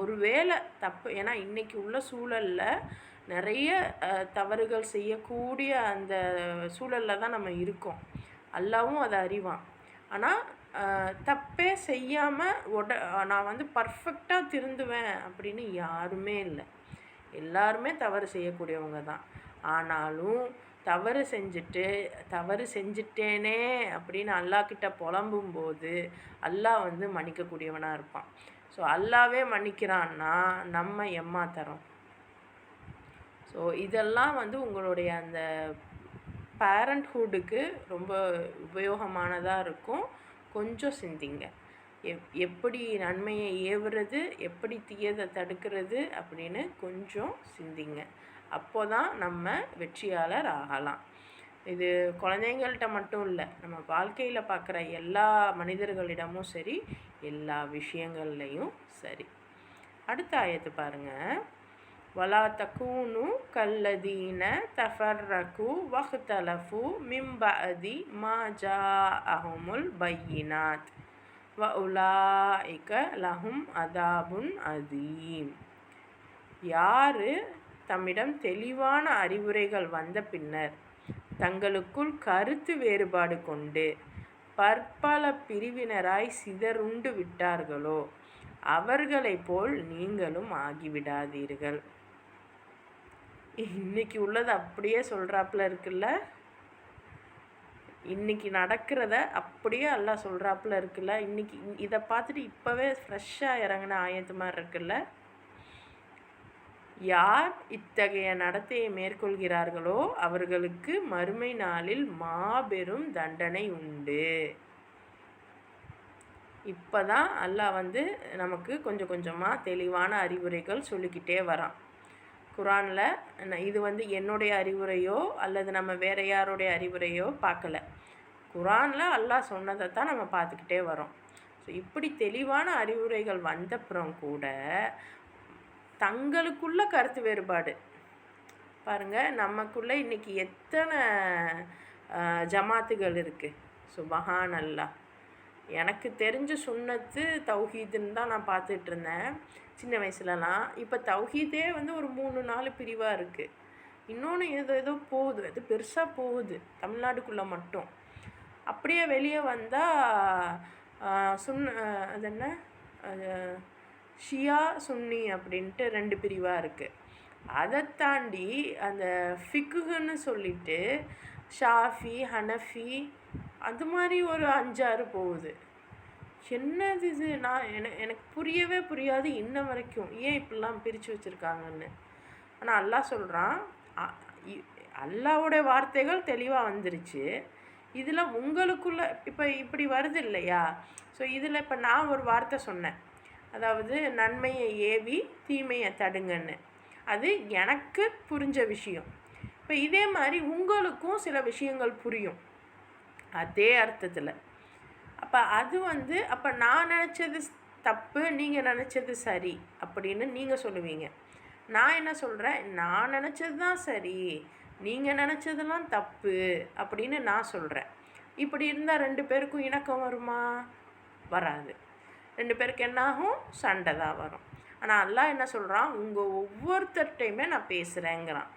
ஒருவேளை தப்பு, ஏன்னா இன்றைக்கி உள்ள சூழலில் நிறைய தவறுகள் செய்யக்கூடிய அந்த சூழலில் தான் நம்ம இருக்கோம். அல்லாவும் அதை அறிவான். ஆனால் தப்பே செய்யாமல் நான் வந்து பர்ஃபெக்டாக திருந்துவேன் அப்படின்னு யாருமே இல்லை. எல்லாருமே தவறு செய்யக்கூடியவங்க தான். ஆனாலும் தவறு செஞ்சிட்டேனே அப்படின்னு அல்லாஹ்கிட்ட புலம்பும்போது அல்லாஹ் வந்து மன்னிக்கக்கூடியவனாக இருப்பான். ஸோ அல்லாவே மன்னிக்கிறான்னா நம்ம ஏமாத்துறோம். ஸோ இதெல்லாம் வந்து உங்களுடைய அந்த பேரண்ட்ஹுட்டுக்கு ரொம்ப உபயோகமானதாக இருக்கும். கொஞ்சம் சிந்திங்க. எப்படி நன்மையை ஏவுறது, எப்படி தீயதை தடுக்கிறது அப்படின்னு கொஞ்சம் சிந்திங்க. அப்போ தான் நம்ம வெற்றியாளர் ஆகலாம். இது குழந்தைங்கள்ட்ட மட்டும் இல்லை, நம்ம வாழ்க்கையில் பார்க்குற எல்லா மனிதர்களிடமும் சரி, எல்லா விஷயங்கள்லையும் சரி. அடுத்த ஆயத்து பாருங்கள். வலா தக்கூனு கல்லதீன தஃபர்ரகு வஹ்தலஃபு மின் பஅதி மா ஜாஅஹுமுல் பையினாத் வ உலாஇக லஹும் அதாபுன் அதீம். யார் தம்மிடம் தெளிவான அறிவுரைகள் வந்த பின்னர் தங்களுக்குள் கருத்து வேறுபாடு கொண்டு பற்பல பிரிவினராய் சிதறுண்டு விட்டார்களோ அவர்களைப் போல் நீங்களும் ஆகிவிடாதீர்கள். இன்னைக்கு உள்ளது அப்படியே சொல்கிறாப்புல இருக்குல்ல, இன்றைக்கி நடக்கிறத அப்படியே அல்லாஹ் சொல்கிறாப்புல இருக்குல்ல. இன்றைக்கி இதை பார்த்துட்டு இப்போவே ஃப்ரெஷ்ஷாக இறங்கின ஆயத்து மாதிரி இருக்குல்ல. யார் இத்தகைய நடத்தையை மேற்கொள்கிறார்களோ அவர்களுக்கு மறுமை நாளில் மாபெரும் தண்டனை உண்டு. இப்போ தான் அல்லாஹ் வந்து நமக்கு கொஞ்சம் கொஞ்சமாக தெளிவான அறிவுரைகள் சொல்லிக்கிட்டே வரான் குரானில். இது வந்து என்னுடைய அறிவுரையோ அல்லது நம்ம வேறு யாருடைய அறிவுரையோ பார்க்கல. குரானில் அல்லாஹ் சொன்னதை தான் நம்ம பார்த்துக்கிட்டே வரோம். ஸோ இப்படி தெளிவான அறிவுரைகள் வந்தப்புறம் கூட தங்களுக்குள்ள கருத்து வேறுபாடு பாருங்கள். நமக்குள்ளே இன்றைக்கி எத்தனை ஜமாத்துகள் இருக்குது. சுபஹான் அல்லாஹ். எனக்கு தெரிஞ்ச சுன்னத்து தௌஹீதுன்னு தான் நான் பார்த்துட்டு இருந்தேன் சின்ன வயசுலலாம். இப்போ தௌஹீதே வந்து ஒரு 3-4 பிரிவாக இருக்குது. இன்னொன்று ஏதோ போகுது, அது பெருசாக போகுது தமிழ்நாடுக்குள்ளே மட்டும். அப்படியே வெளியே வந்தால் அது என்ன ஷியா சுன்னி அப்படின்ட்டு 2 பிரிவாக இருக்குது. அதை தாண்டி அந்த ஃபிக்குன்னு சொல்லிட்டு ஷாஃபி ஹனஃபி அது மாதிரி ஒரு 5-6 போகுது. என்னது இது? எனக்கு புரியவே புரியாது இன்ன வரைக்கும், ஏன் இப்படிலாம் பிரித்து வச்சுருக்காங்கன்னு. ஆனால் அல்லாஹ் சொல்கிறான், அல்லாஹ்வுடைய வார்த்தைகள் தெளிவாக வந்துருச்சு. இதில் உங்களுக்குள்ள இப்போ இப்படி வருது இல்லையா? ஸோ இதில் இப்போ நான் ஒரு வார்த்தை சொன்னேன், அதாவது நன்மையை ஏவி தீமையை தடுங்கன்னு. அது எனக்கு புரிஞ்ச விஷயம். இப்போ இதே மாதிரி உங்களுக்கும் சில விஷயங்கள் புரியும் அதே அர்த்தத்தில். அப்போ அது வந்து அப்போ நான் நினச்சது தப்பு, நீங்கள் நினச்சது சரி அப்படின்னு நீங்கள் சொல்லுவீங்க. நான் என்ன சொல்கிறேன், நான் நினச்சது தான் சரி, நீங்கள் நினச்சதெல்லாம் தப்பு அப்படின்னு நான் சொல்கிறேன். இப்படி இருந்தால் 2 பேருக்கும் இணக்கம் வருமா? வராது. 2 பேருக்கு என்னாகும்? சண்டை தான் வரும். ஆனால் அல்லாஹ் என்ன சொல்கிறான், உங்கள் ஒவ்வொருத்தர்கிட்டையுமே நான் பேசுகிறேங்கிறான்.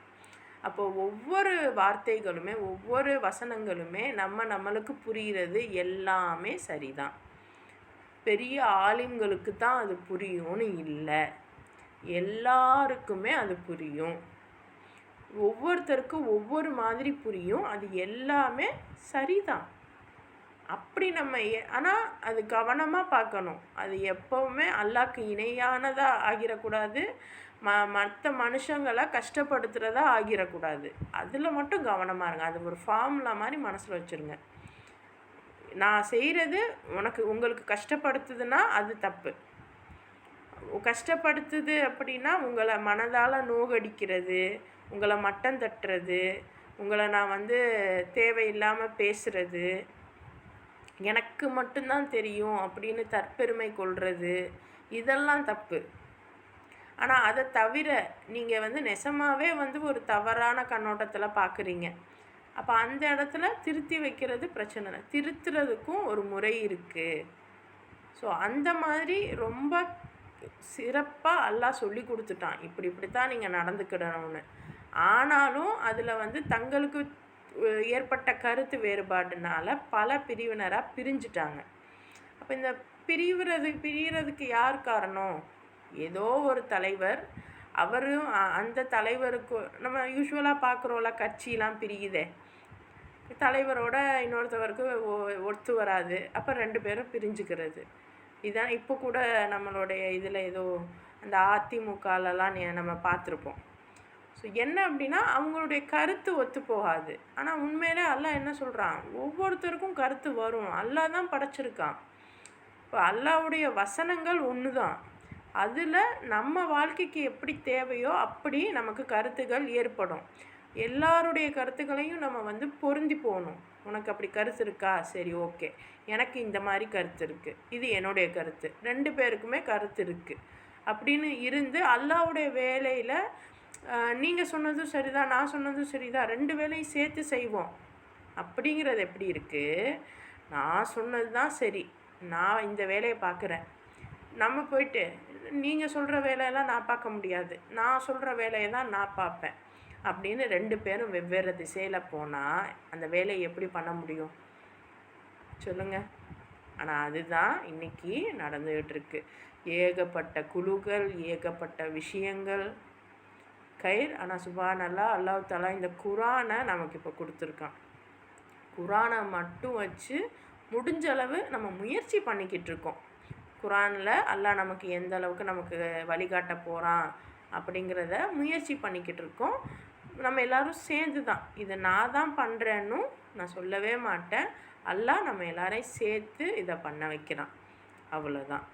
அப்போது ஒவ்வொரு வார்த்தைகளுமே ஒவ்வொரு வசனங்களுமே நம்மளுக்கு புரிகிறது எல்லாமே சரிதான். பெரிய ஆலிம்களுக்கு தான் அது புரியும்னு இல்லை. எல்லாருக்குமே அது புரியும். ஒவ்வொருத்தருக்கும் ஒவ்வொரு மாதிரி புரியும். அது எல்லாமே சரிதான். அப்படி நம்ம ஆனால் அது கவனமாக பார்க்கணும். அது எப்போவுமே அல்லாஹ்க்கு இணையானதாக ஆகிடக்கூடாது. மற்ற மனுஷங்களை கஷ்டப்படுத்துகிறதா ஆகிடக்கூடாது. அதில் மட்டும் கவனமாக இருங்க. அது ஒரு ஃபார்முலா மாதிரி மனசில் வச்சுருங்க. நான் செய்கிறது உங்களுக்கு கஷ்டப்படுத்துதுன்னா அது தப்பு. கஷ்டப்படுத்துது அப்படின்னா உங்களை மனதால் நோகடிக்கிறது, உங்களை மட்டம் தட்டுறது, உங்களை நான் தேவையில்லாமல் பேசுகிறது, எனக்கு மட்டும்தான் தெரியும் அப்படின்னு தற்பெருமை கொள்வது, இதெல்லாம் தப்பு. ஆனால் அதை தவிர நீங்கள் நெசமாகவே ஒரு தவறான கண்ணோட்டத்தில் பார்க்குறீங்க. அப்போ அந்த இடத்துல திருத்தி வைக்கிறது பிரச்சனை இல்லை. திருத்துறதுக்கும் ஒரு முறை இருக்குது. ஸோ அந்த மாதிரி ரொம்ப சிறப்பாக அல்லாஹ் சொல்லி கொடுத்துட்டான், இப்படித்தான் நீங்கள் நடந்துக்கிடணும்னு. ஆனாலும் அதில் தங்களுக்கு ஏற்பட்ட கருத்து வேறுபாடுனால பல பிரிவினராக பிரிஞ்சிட்டாங்க. அப்போ இந்த பிரியறதுக்கு யார் காரணம்? ஏதோ ஒரு தலைவர், அவரும் அந்த தலைவருக்கு நம்ம யூஸ்வலாக பார்க்குறோம்ல, கட்சியெலாம் பிரியுதே, தலைவரோட இன்னொருத்தவருக்கு ஒத்து வராது, அப்போ 2 பேரும் பிரிஞ்சுக்கிறது. இதுதான் இப்போ கூட நம்மளுடைய இதில் ஏதோ அந்த அதிமுகலலாம் நம்ம பார்த்துருப்போம். ஸோ என்ன அப்படின்னா அவங்களுடைய கருத்து ஒத்து போகாது. ஆனால் உண்மையிலே அல்லாஹ் என்ன சொல்கிறான்? ஒவ்வொருத்தருக்கும் கருத்து வரும். அல்லாஹ் தான் படைச்சிருக்கான். இப்போ அல்லாஹ்வுடைய வசனங்கள் ஒன்று தான். அதில் நம்ம வாழ்க்கைக்கு எப்படி தேவையோ அப்படி நமக்கு கருத்துகள் ஏற்படும். எல்லாருடைய கருத்துக்களையும் நம்ம பொருந்தி போகணும். உனக்கு அப்படி கருத்து இருக்கா? சரி, ஓகே, எனக்கு இந்த மாதிரி கருத்து இருக்குது, இது என்னுடைய கருத்து, 2 பேருக்குமே கருத்து இருக்குது அப்படின்னு இருந்து அல்லாஹ்வுடைய வேலையில் நீங்கள் சொன்னதும் சரிதான், நான் சொன்னதும் சரிதான், 2 வேலையும் சேர்த்து செய்வோம் அப்படிங்கிறது எப்படி இருக்குது? நான் சொன்னது தான் சரி, நான் இந்த வேலையை பார்க்குறேன். நம்ம போயிட்டு நீங்கள் சொல்கிற வேலையெல்லாம் நான் பார்க்க முடியாது, நான் சொல்கிற வேலையை தான் நான் பார்ப்பேன் அப்படின்னு 2 பேரும் வெவ்வேறு திசையில் போனால் அந்த வேலையை எப்படி பண்ண முடியும் சொல்லுங்கள்? ஆனால் அதுதான் இன்றைக்கி நடந்துகிட்டு ஏகப்பட்ட குழுக்கள், ஏகப்பட்ட விஷயங்கள் கயிர். ஆனால் சுப்ஹானல்லாஹ், அல்லாஹ் தஆலா இந்த குரானை நமக்கு இப்போ கொடுத்துருக்கான். குரானை மட்டும் வச்சு முடிஞ்ச அளவு நம்ம முயற்சி பண்ணிக்கிட்டு இருக்கோம். குரானில் அல்லாஹ் நமக்கு எந்த அளவுக்கு நமக்கு வழிகாட்ட போகிறான் அப்படிங்கிறத முயற்சி பண்ணிக்கிட்டு இருக்கோம். நம்ம எல்லோரும் சேர்ந்து தான், இதை நான் தான் பண்ணுறேன்னு நான் சொல்லவே மாட்டேன். அல்லாஹ் நம்ம எல்லாரையும் சேர்த்து இதை பண்ண வைக்கிறான், அவ்வளோதான்.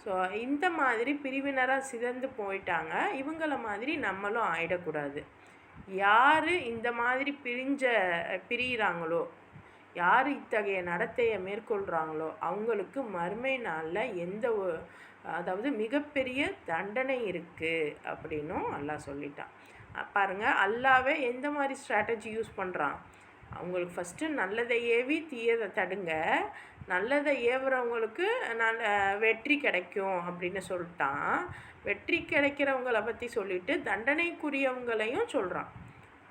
ஸோ இந்த மாதிரி பிரிவினராக சிதைந்து போயிட்டாங்க. இவங்கள மாதிரி நம்மளும் ஆயிடக்கூடாது. யார் இந்த மாதிரி பிரிகிறாங்களோ, யார் இத்தகைய நடத்தையை மேற்கொள்கிறாங்களோ அவங்களுக்கு மறுமை நாளில் அதாவது மிகப்பெரிய தண்டனை இருக்குது அப்படின்னும் அல்லாஹ் சொல்லிட்டான். பாருங்கள், அல்லாவே எந்த மாதிரி ஸ்ட்ராட்டஜி யூஸ் பண்ணுறான்? அவங்களுக்கு ஃபஸ்ட்டு நல்லதை ஏவி தீயதை தடுங்க, நல்லதை ஏவுறவங்களுக்கு வெற்றி கிடைக்கும் அப்படின்னு சொல்லிட்டான். வெற்றி கிடைக்கிறவங்கள பற்றி சொல்லிவிட்டு தண்டனைக்குரியவங்களையும் சொல்கிறான்.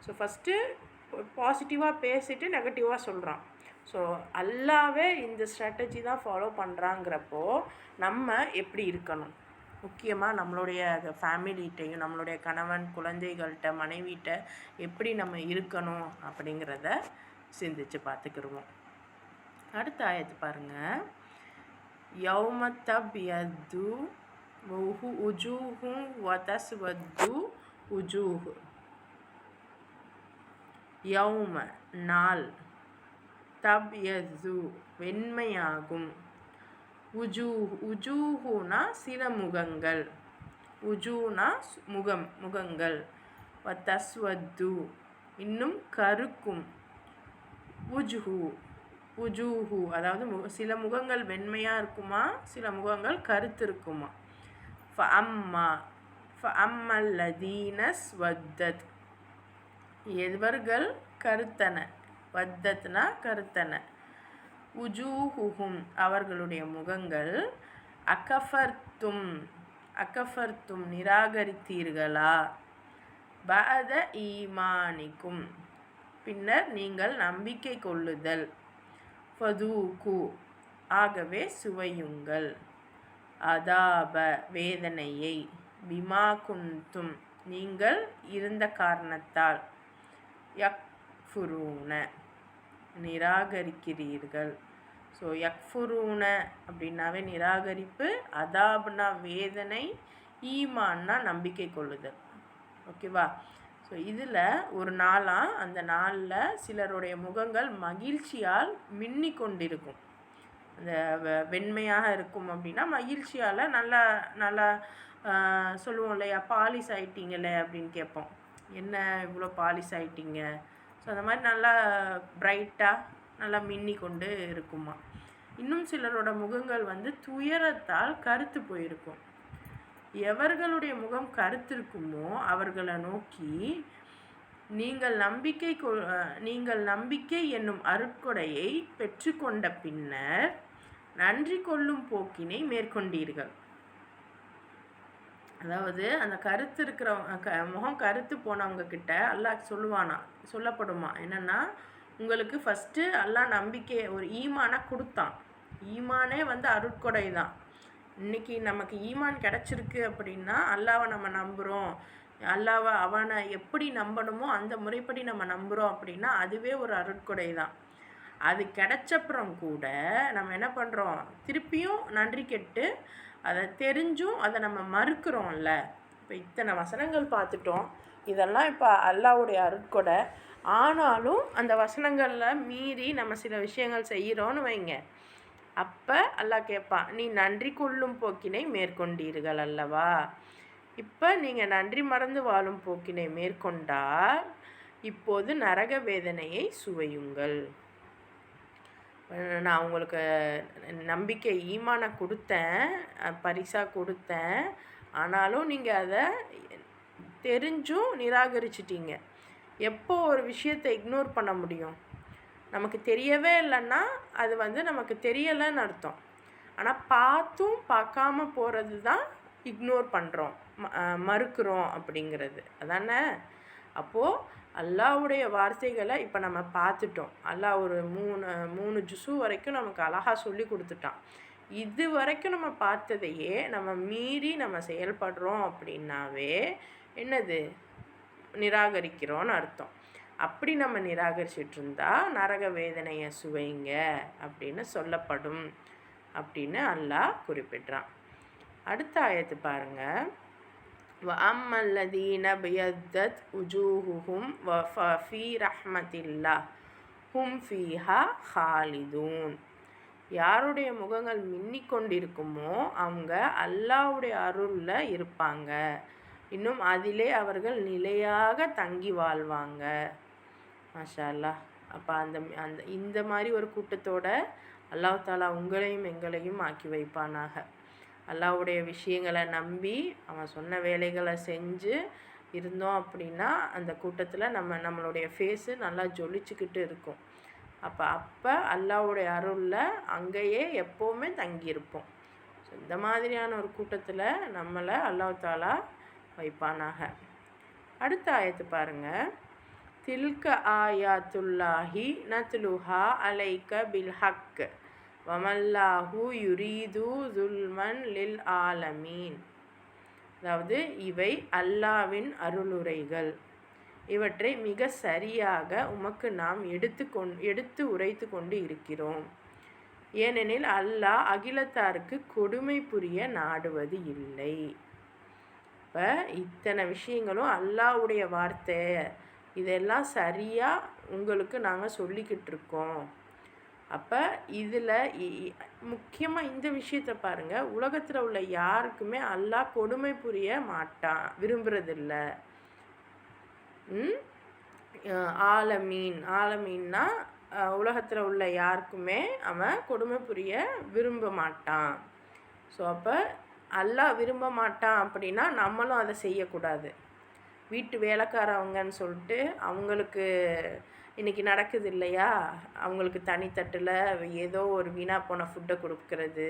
ஸோ ஃபஸ்ட்டு பாசிட்டிவாக பேசிவிட்டு நெகட்டிவாக சொல்கிறான். ஸோ அல்லாவே இந்த ஸ்ட்ராட்டஜி தான் ஃபாலோ பண்ணுறாங்கிறப்போ நம்ம எப்படி இருக்கணும்? முக்கியமாக நம்மளுடைய ஃபேமிலிகிட்டையும், நம்மளுடைய கணவன், குழந்தைகள்கிட்ட, மனைவிகிட்ட எப்படி நம்ம இருக்கணும் அப்படிங்கிறத சிந்திச்சு பார்த்துக்கிடுவோம். அடுத்த ஆயத்து பாருங்கள். யௌம தப்யது உஜூஹு வதஸ்வது உஜூஹு. யௌம நாள், தப்யது வெண்மையாகும், உஜூஹுனா சில முகங்கள், உஜூனா முகங்கள், வதஸ்வது இன்னும் கருக்கும், உஜூஹு அதாவது சில முகங்கள் வெண்மையாக இருக்குமா, சில முகங்கள் கருத்து இருக்குமா. ஃபஅம்மல்லதீன ஸ்வத்தத், எவர்கள் கருத்தன, வத்தத்னா கருத்தன, உஜூஹுஹும் அவர்களுடைய முகங்கள், அகஃபர்த்தும் நிராகரித்தீர்களா, பஅத ஈமானிக்கும் பின்னர் நீங்கள் நம்பிக்கை கொள்ளுதல், ஃபதூகு ஆகவே சுவையுங்கள், அதாப வேதனையை, பிமா குந்தும் நீங்கள் இருந்த காரணத்தால், யக்ஃபுரூன நிராகரிக்கிறீர்கள். ஸோ யக்ஃபுரூன அப்படின்னாவே நிராகரிப்பு, அதாப்னா வேதனை, ஈமான்னா நம்பிக்கை கொள்ளுதல். ஓகேவா? ஸோ இதில் ஒரு நாளாக அந்த நாளில் சிலருடைய முகங்கள் மகிழ்ச்சியால் மின்னி கொண்டிருக்கும். அந்த வெண்மையாக இருக்கும் அப்படின்னா மகிழ்ச்சியால் நல்லா நல்லா சொல்லுவோம் இல்லையா, பாலிஷ் ஆகிட்டீங்களே அப்படின்னு கேட்போம். என்ன இவ்வளோ பாலிஷ் ஆகிட்டீங்க? ஸோ அந்த மாதிரி நல்லா பிரைட்டாக நல்லா மின்னி கொண்டு இருக்குமா. இன்னும் சிலரோட முகங்கள் வந்து துயரத்தால் கருத்து போயிருக்கும். எவர்களுடைய முகம் கருத்திருக்குமோ அவர்களை நோக்கி, நீங்கள் நம்பிக்கை என்னும் அருட்கொடையை பெற்றுக்கொண்ட பின்னர் நன்றி கொள்ளும் போக்கினை மேற்கொண்டீர்கள். அதாவது அந்த கருத்து இருக்கிறவங்க முகம் கருத்து போனவங்க கிட்ட அல்லாஹ் சொல்லப்படுமா என்னென்னா, உங்களுக்கு ஃபஸ்ட்டு அல்லாஹ் நம்பிக்கை ஒரு ஈமானை கொடுத்தான். ஈமானே வந்து அருட்கொடை தான். இன்றைக்கி நமக்கு ஈமான் கிடச்சிருக்கு அப்படின்னா அல்லாவை நம்ம நம்புகிறோம், அல்லாவை அவனை எப்படி நம்பணுமோ அந்த முறைப்படி நம்ம நம்புகிறோம் அப்படின்னா அதுவே ஒரு அருட்கொடை தான். அது கிடைச்சப்புறம் கூட நம்ம என்ன பண்ணுறோம், திருப்பியும் நன்றி கெட்டு அதை தெரிஞ்சும் அதை நம்ம மறுக்கிறோம்ல. இப்போ இத்தனை வசனங்கள் பார்த்துட்டோம், இதெல்லாம் இப்போ அல்லாஹ்வுடைய அருட்கொடை. ஆனாலும் அந்த வசனங்களில் மீறி நம்ம சில விஷயங்கள் செய்கிறோன்னு வைங்க, அப்போ அல்லாஹ் கேட்பான், நீ நன்றி கொள்ளும் போக்கினை மேற்கொண்டீர்கள் அல்லவா? இப்போ நீங்கள் நன்றி மறந்து வாழும் போக்கினை மேற்கொண்டால் இப்போது நரக வேதனையை சுவையுங்கள். நான் உங்களுக்கு நம்பிக்கை ஈமானை கொடுத்தேன், பரிசாக கொடுத்தேன். ஆனாலும் நீங்கள் அதை தெரிஞ்சும் நிராகரிச்சிட்டீங்க. எப்போ ஒரு விஷயத்தை இக்னோர் பண்ண முடியும்? நமக்கு தெரியவே இல்லைன்னா அது வந்து நமக்கு தெரியலைன்னு அர்த்தம். ஆனால் பார்த்தும் பார்க்காம போகிறது தான் இக்னோர் பண்ணுறோம், மறுக்கிறோம் அப்படிங்கிறது அதானே. அப்போது அல்லாஹ்வுடைய வார்த்தைகளை இப்போ நம்ம பார்த்துட்டோம். அல்லாஹ் ஒரு மூணு ஜுசு வரைக்கும் நமக்கு அழகாக சொல்லி கொடுத்துட்டான். இது வரைக்கும் நம்ம பார்த்ததையே நம்ம மீறி நம்ம செயல்படுறோம் அப்படின்னாவே என்னது, நிராகரிக்கிறோன்னு அர்த்தம். அப்படி நம்ம நிராகரிச்சிட்டு இருந்தால் நரக வேதனையை சுவைங்க அப்படின்னு சொல்லப்படும் அப்படின்னு அல்லாஹ் குறிப்பிட்றான். அடுத்த ஆயத்து பாருங்கள். وَأَمَّا الَّذِينَ بِيَضَّتْ وُجُوهُهُمْ فَفِي رَحْمَةِ اللَّهِ هُمْ فِيهَا خَالِدُونَ. யாருடைய முகங்கள் மின்னிக்கொண்டிருக்குமோ அவங்க அல்லாஹ்வுடைய அருளில் இருப்பாங்க, இன்னும் அதிலே அவர்கள் நிலையாக தங்கி வாழ்வாங்க. மாஷா அல்லாஹ். அப்போ இந்த மாதிரி ஒரு கூட்டத்தோட அல்லாஹ் தாலா உங்களையும் எங்களையும் ஆக்கி வைப்பானாக. அல்லாஹ்வுடைய விஷயங்களை நம்பி அவன் சொன்ன வேலைகளை செஞ்சு இருந்தோம் அப்படின்னா அந்த கூட்டத்தில் நம்மளுடைய ஃபேஸு நல்லா ஜொலிச்சுக்கிட்டு இருக்கும். அப்போ அல்லாஹ்வுடைய அருளில் அங்கேயே எப்போவுமே தங்கியிருப்போம். ஸோ இந்த மாதிரியான ஒரு கூட்டத்தில் நம்மளை அல்லாஹ் தாலா வைப்பானாக. அடுத்த ஆயத்து பாருங்கள். தில்க ஆயாத்துல்லாஹி நத்லுஹா அலைக்க பில் ஹக் வமல்லாஹு யுரீது துல்மன் லில் ஆலமீன். அதாவது இவை அல்லாவின் அருளுரைகள், இவற்றை மிக சரியாக உமக்கு நாம் எடுத்து உரைத்து கொண்டு இருக்கிறோம். ஏனெனில் அல்லாஹ் அகிலத்தாருக்கு கொடுமை புரிய நாடுவது இல்லை. இப்போ இத்தனை விஷயங்களும் அல்லாஹ்வுடைய வார்த்தை, இதெல்லாம் சரியாக உங்களுக்கு நாங்கள் சொல்லிக்கிட்டு இருக்கோம். அப்போ இதில் முக்கியமாக இந்த விஷயத்தை பாருங்கள், உலகத்தில் உள்ள யாருக்குமே அல்லாஹ் கொடுமை புரிய மாட்டான், விரும்புகிறதில்ல. ஆலமீன்னா உலகத்தில் உள்ள யாருக்குமே அவன் கொடுமை புரிய விரும்ப மாட்டான். ஸோ அப்போ அல்லாஹ் விரும்ப மாட்டான் அப்படின்னா நம்மளும் அதை செய்யக்கூடாது. வீட்டு வேலைக்காரவங்கன்னு சொல்லிட்டு அவங்களுக்கு இன்றைக்கி நடக்குது இல்லையா, அவங்களுக்கு தனித்தட்டில் ஏதோ ஒரு வீணாக போன ஃபுட்டை கொடுக்கறது.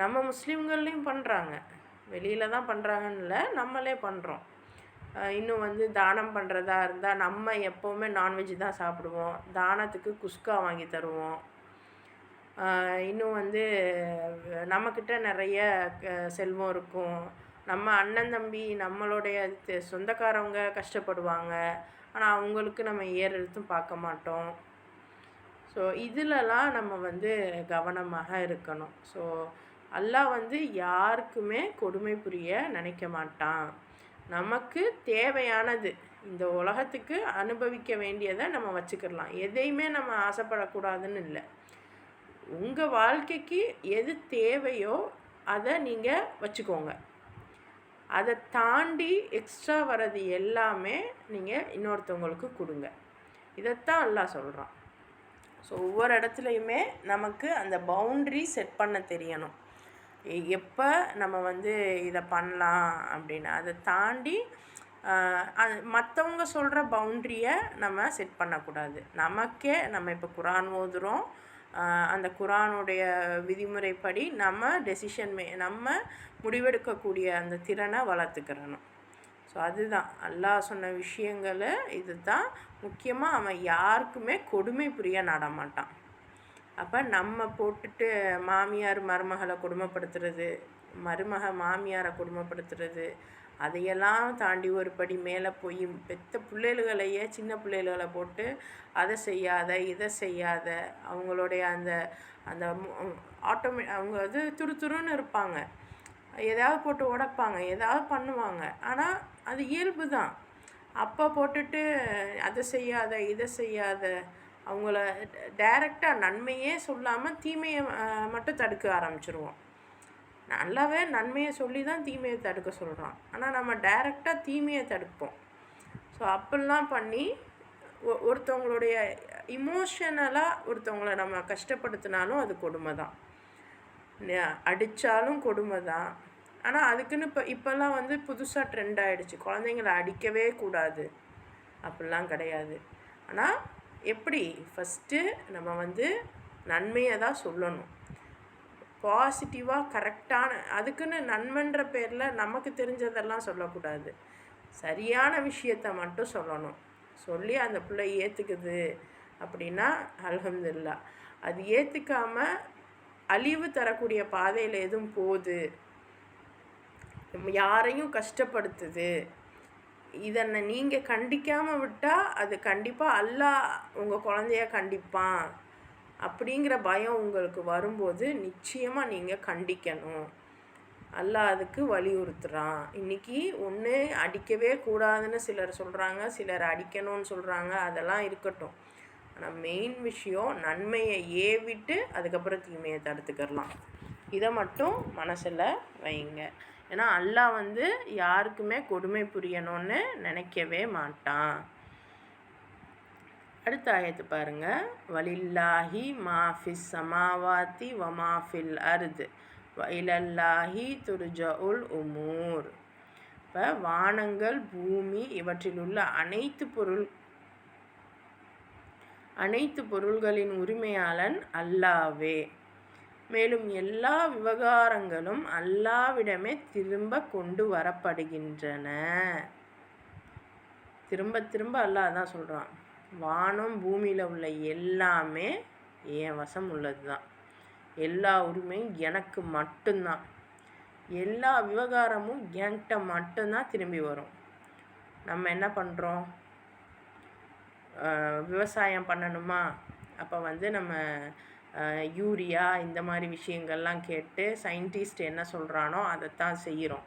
நம்ம முஸ்லீம்கள்லேயும் பண்ணுறாங்க, வெளியில் தான் பண்ணுறாங்கன்னு இல்லை, நம்மளே பண்ணுறோம். இன்னும் வந்து தானம் பண்ணுறதா இருந்தால் நம்ம எப்போவுமே நான்வெஜ் தான் சாப்பிடுவோம், தானத்துக்கு குஸ்கா வாங்கி தருவோம். இன்னும் வந்து நம்மக்கிட்ட நிறைய செல்வம் இருக்கும், நம்ம அண்ணன் தம்பி நம்மளுடைய சொந்தக்காரவங்க கஷ்டப்படுவாங்க, ஆனால் அவங்களுக்கு நம்ம ஏறெடுத்தும் பார்க்க மாட்டோம். ஸோ இதிலலாம் நம்ம வந்து கவனமாக இருக்கணும். ஸோ அல்லாஹ் வந்து யாருக்குமே கொடுமை புரிய நினைக்க மாட்டான். நமக்கு தேவையானது இந்த உலகத்துக்கு அனுபவிக்க வேண்டியதை நம்ம வச்சுக்கிடலாம். எதையுமே நம்ம ஆசைப்படக்கூடாதுன்னு இல்லை. உங்கள் வாழ்க்கைக்கு எது தேவையோ அதை நீங்கள் வச்சுக்கோங்க. அதை தாண்டி எக்ஸ்ட்ரா வர்றது எல்லாமே நீங்கள் இன்னொருத்தவங்களுக்கு கொடுங்க. இதைத்தான் அல்லாஹ் சொல்கிறான். ஸோ ஒவ்வொரு இடத்துலையுமே நமக்கு அந்த பவுண்ட்ரி செட் பண்ண தெரியணும். எப்போ நம்ம வந்து இதை பண்ணலாம் அப்படின்னு அதை தாண்டி அது மற்றவங்க சொல்கிற பவுண்ட்ரியை நம்ம செட் பண்ணக்கூடாது. நமக்கே நம்ம இப்போ குரான் ஓதுகிறோம், அந்த குரானுடைய விதிமுறைப்படி நம்ம நம்ம முடிவெடுக்கக்கூடிய அந்த திறனை வளர்த்துக்கிறணும். ஸோ அதுதான் அல்லாஹ் சொன்ன விஷயங்களை. இது தான் முக்கியமாக அவன் யாருக்குமே கொடுமை புரிய நடமாட்டான். அப்போ நம்ம போட்டுட்டு மாமியார் மருமகளை கொடுமைப்படுத்துறது, மருமக மாமியாரை கொடுமைப்படுத்துறது, அதையெல்லாம் தாண்டி ஒரு படி மேலே போய் பெத்த பிள்ளைகளையே சின்ன பிள்ளைகளை போட்டு அதை செய்யாத இதை செய்யாத, அவங்களுடைய அந்த அந்த அவங்க அது துருன்னு இருப்பாங்க, ஏதாவது போட்டு உடைப்பாங்க, ஏதாவது பண்ணுவாங்க. ஆனால் அது இயல்பு தான். அப்போ போட்டுட்டு அதை செய்யாத இதை செய்யாத, அவங்கள டைரெக்டாக நன்மையே சொல்லாமல் தீமையை மட்டும் தடுக்க ஆரம்பிச்சிருவோம். நல்லாவே நன்மையை சொல்லி தான் தீமையை தடுக்க சொல்கிறான், ஆனால் நம்ம டைரெக்டாக தீமையை தடுப்போம். ஸோ அப்படிலாம் பண்ணி ஒருத்தவங்களுடைய இமோஷனலாக ஒருத்தவங்களை நம்ம கஷ்டப்படுத்தினாலும் அது கொடுமை தான். அடித்தாலும் கொடுமை தான். ஆனால் அதுக்குன்னு இப்போல்லாம் வந்து புதுசாக ட்ரெண்ட் ஆகிடுச்சு, குழந்தைங்கள அடிக்கவே கூடாது அப்படிலாம் கிடையாது. ஆனால் எப்படி ஃபஸ்ட்டு நம்ம வந்து நன்மையை தான் சொல்லணும், பாசிட்டிவாக கரெக்டான. அதுக்குன்னு நன்மைன்ற பேரில் நமக்கு தெரிஞ்சதெல்லாம் சொல்லக்கூடாது, சரியான விஷயத்தை மட்டும் சொல்லணும். சொல்லி அந்த பிள்ளை ஏற்றுக்குது அப்படின்னா அல்ஹம்துலில்லாஹ். அது ஏற்றுக்காமல் அழிவு தரக்கூடிய பாதையில் எதுவும் போகுது, யாரையும் கஷ்டப்படுத்துது, இதனை நீங்கள் கண்டிக்காமல் விட்டால் அது கண்டிப்பாக அல்லாஹ் உங்கள் குழந்தைய கண்டிப்பான் அப்படிங்கிற பயம் உங்களுக்கு வரும்போது நிச்சயமாக நீங்கள் கண்டிக்கணும். அல்லாஹ் அதுக்கு வலியுறுத்துகிறான். இன்றைக்கி ஒன்று அடிக்கவே கூடாதுன்னு சிலர் சொல்கிறாங்க, சிலர் அடிக்கணும்னு சொல்கிறாங்க, அதெல்லாம் இருக்கட்டும். ஆனால் மெயின் விஷயம் நன்மையை ஏவிட்டு அதுக்கப்புறம் தீமையை தடுத்துக்கிடலாம். இதை மட்டும் மனசில் வைங்க. ஏன்னா அல்லாஹ் வந்து யாருக்குமே கொடுமை புரியணும்னு நினைக்கவே மாட்டான். அடுத்த ஆயத்து பாருங்கள். வலில்லாஹி மாஃபிஸ் சமாவாத்தி வமாஃபில் அர்து வயிலல்லாஹி துர்ஜஉல் உமூர். இப்போ வானங்கள் பூமி இவற்றில் உள்ள அனைத்து பொருள்களின் உரிமையாளன் அல்லாவே. மேலும் எல்லா விவகாரங்களும் அல்லாவிடமே திரும்ப கொண்டு வரப்படுகின்றன. திரும்ப திரும்ப அல்லாஹ் தான் சொல்கிறான், வானம் பூமியில் உள்ள எல்லாமே என் வசம் உள்ளது தான், எல்லா உரிமையும் எனக்கு மட்டும்தான், எல்லா விவகாரமும் என்கிட்ட மட்டும்தான் திரும்பி வரும். நம்ம என்ன பண்ணுறோம், விவசாயம் பண்ணணுமா, அப்போ வந்து நம்ம யூரியா இந்த மாதிரி விஷயங்கள்லாம் கேட்டு சயின்டிஸ்ட் என்ன சொல்கிறானோ அதைத்தான் செய்கிறோம்.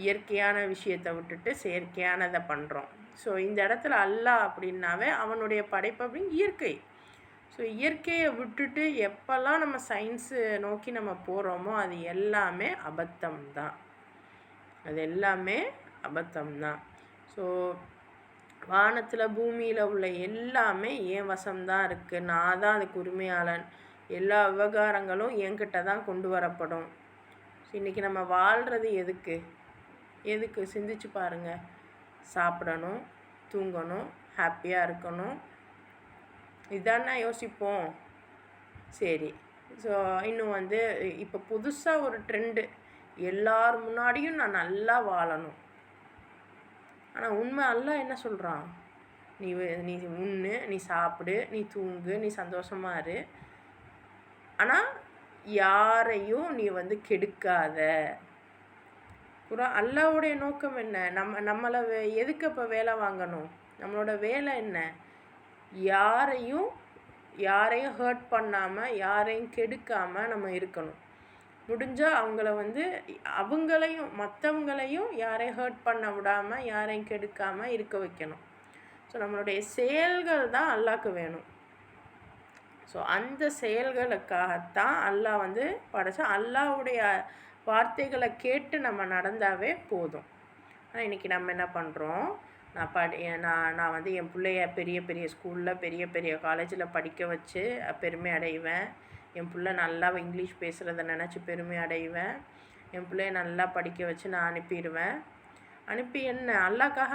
இயற்கையான விஷயத்தை விட்டுட்டு செயற்கையானதை பண்ணுறோம். ஸோ இந்த இடத்துல அல்லாஹ் அப்படின்னாவே அவனுடைய படைப்பு அப்படின்னு இயற்கை. ஸோ இயற்கையை விட்டுட்டு எப்போல்லாம் நம்ம சயின்ஸு நோக்கி நம்ம போகிறோமோ அது எல்லாமே அபத்தம்தான், அது எல்லாமே அபத்தம்தான். ஸோ வானத்தில் பூமியில் உள்ள எல்லாமே என் வசம்தான் இருக்குது, நான் தான் அதுக்கு உரிமையாளன், எல்லா விவகாரங்களும் என்கிட்ட தான் கொண்டு வரப்படும். இன்றைக்கி நம்ம வாழ்கிறது எதுக்கு சிந்திச்சு பாருங்கள். சாப்பிடணும், தூங்கணும், ஹாப்பியாக இருக்கணும், இதானே யோசிப்போம். சரி, ஸோ இன்னும் வந்து இப்போ புதுசாக ஒரு ட்ரெண்டு, எல்லார் முன்னாடியும் நான் நல்லா வாழணும். ஆனால் உண்மை அல்லாஹ் என்ன சொல்கிறான், நீ உண்ணு, நீ சாப்பிடு, நீ தூங்கு, நீ சந்தோஷமாக இரு, ஆனால் யாரையும் நீ வந்து கெடுக்காத, அல்லாஹ்வுடைய நோக்கம் என்ன? நம்மள எதுக்கு அப்போ வேலை வாங்கணும்? நம்மளோட வேலை என்ன? யாரையும் யாரையும் ஹர்ட் பண்ணாமல், யாரையும் கெடுக்காமல் நம்ம இருக்கணும். முடிஞ்சால் அவங்கள அவங்களையும் மற்றவங்களையும் யாரையும் ஹர்ட் பண்ண விடாமல், யாரையும் கெடுக்காமல் இருக்க வைக்கணும். ஸோ நம்மளுடைய செயல்கள் தான் அல்லாஹ்க்கு வேணும். ஸோ அந்த செயல்களுக்காகத்தான் அல்லாஹ் படைச்சா. அல்லாஹ்வுடைய வார்த்தைகளை கேட்டு நம்ம நடந்தாவே போதும். ஆனால் இன்றைக்கி நம்ம என்ன பண்ணுறோம்? நான் என் பிள்ளைய பெரிய பெரிய ஸ்கூலில் பெரிய பெரிய காலேஜில் படிக்க வச்சு பெருமை அடைவேன். என் பிள்ளை நல்லா இங்கிலீஷ் பேசுகிறத நினச்சி பெருமை அடைவேன். என் பிள்ளைய நல்லா படிக்க வச்சு நான் அனுப்பிடுவேன். அனுப்பி என்ன அல்லாஹ்க்காக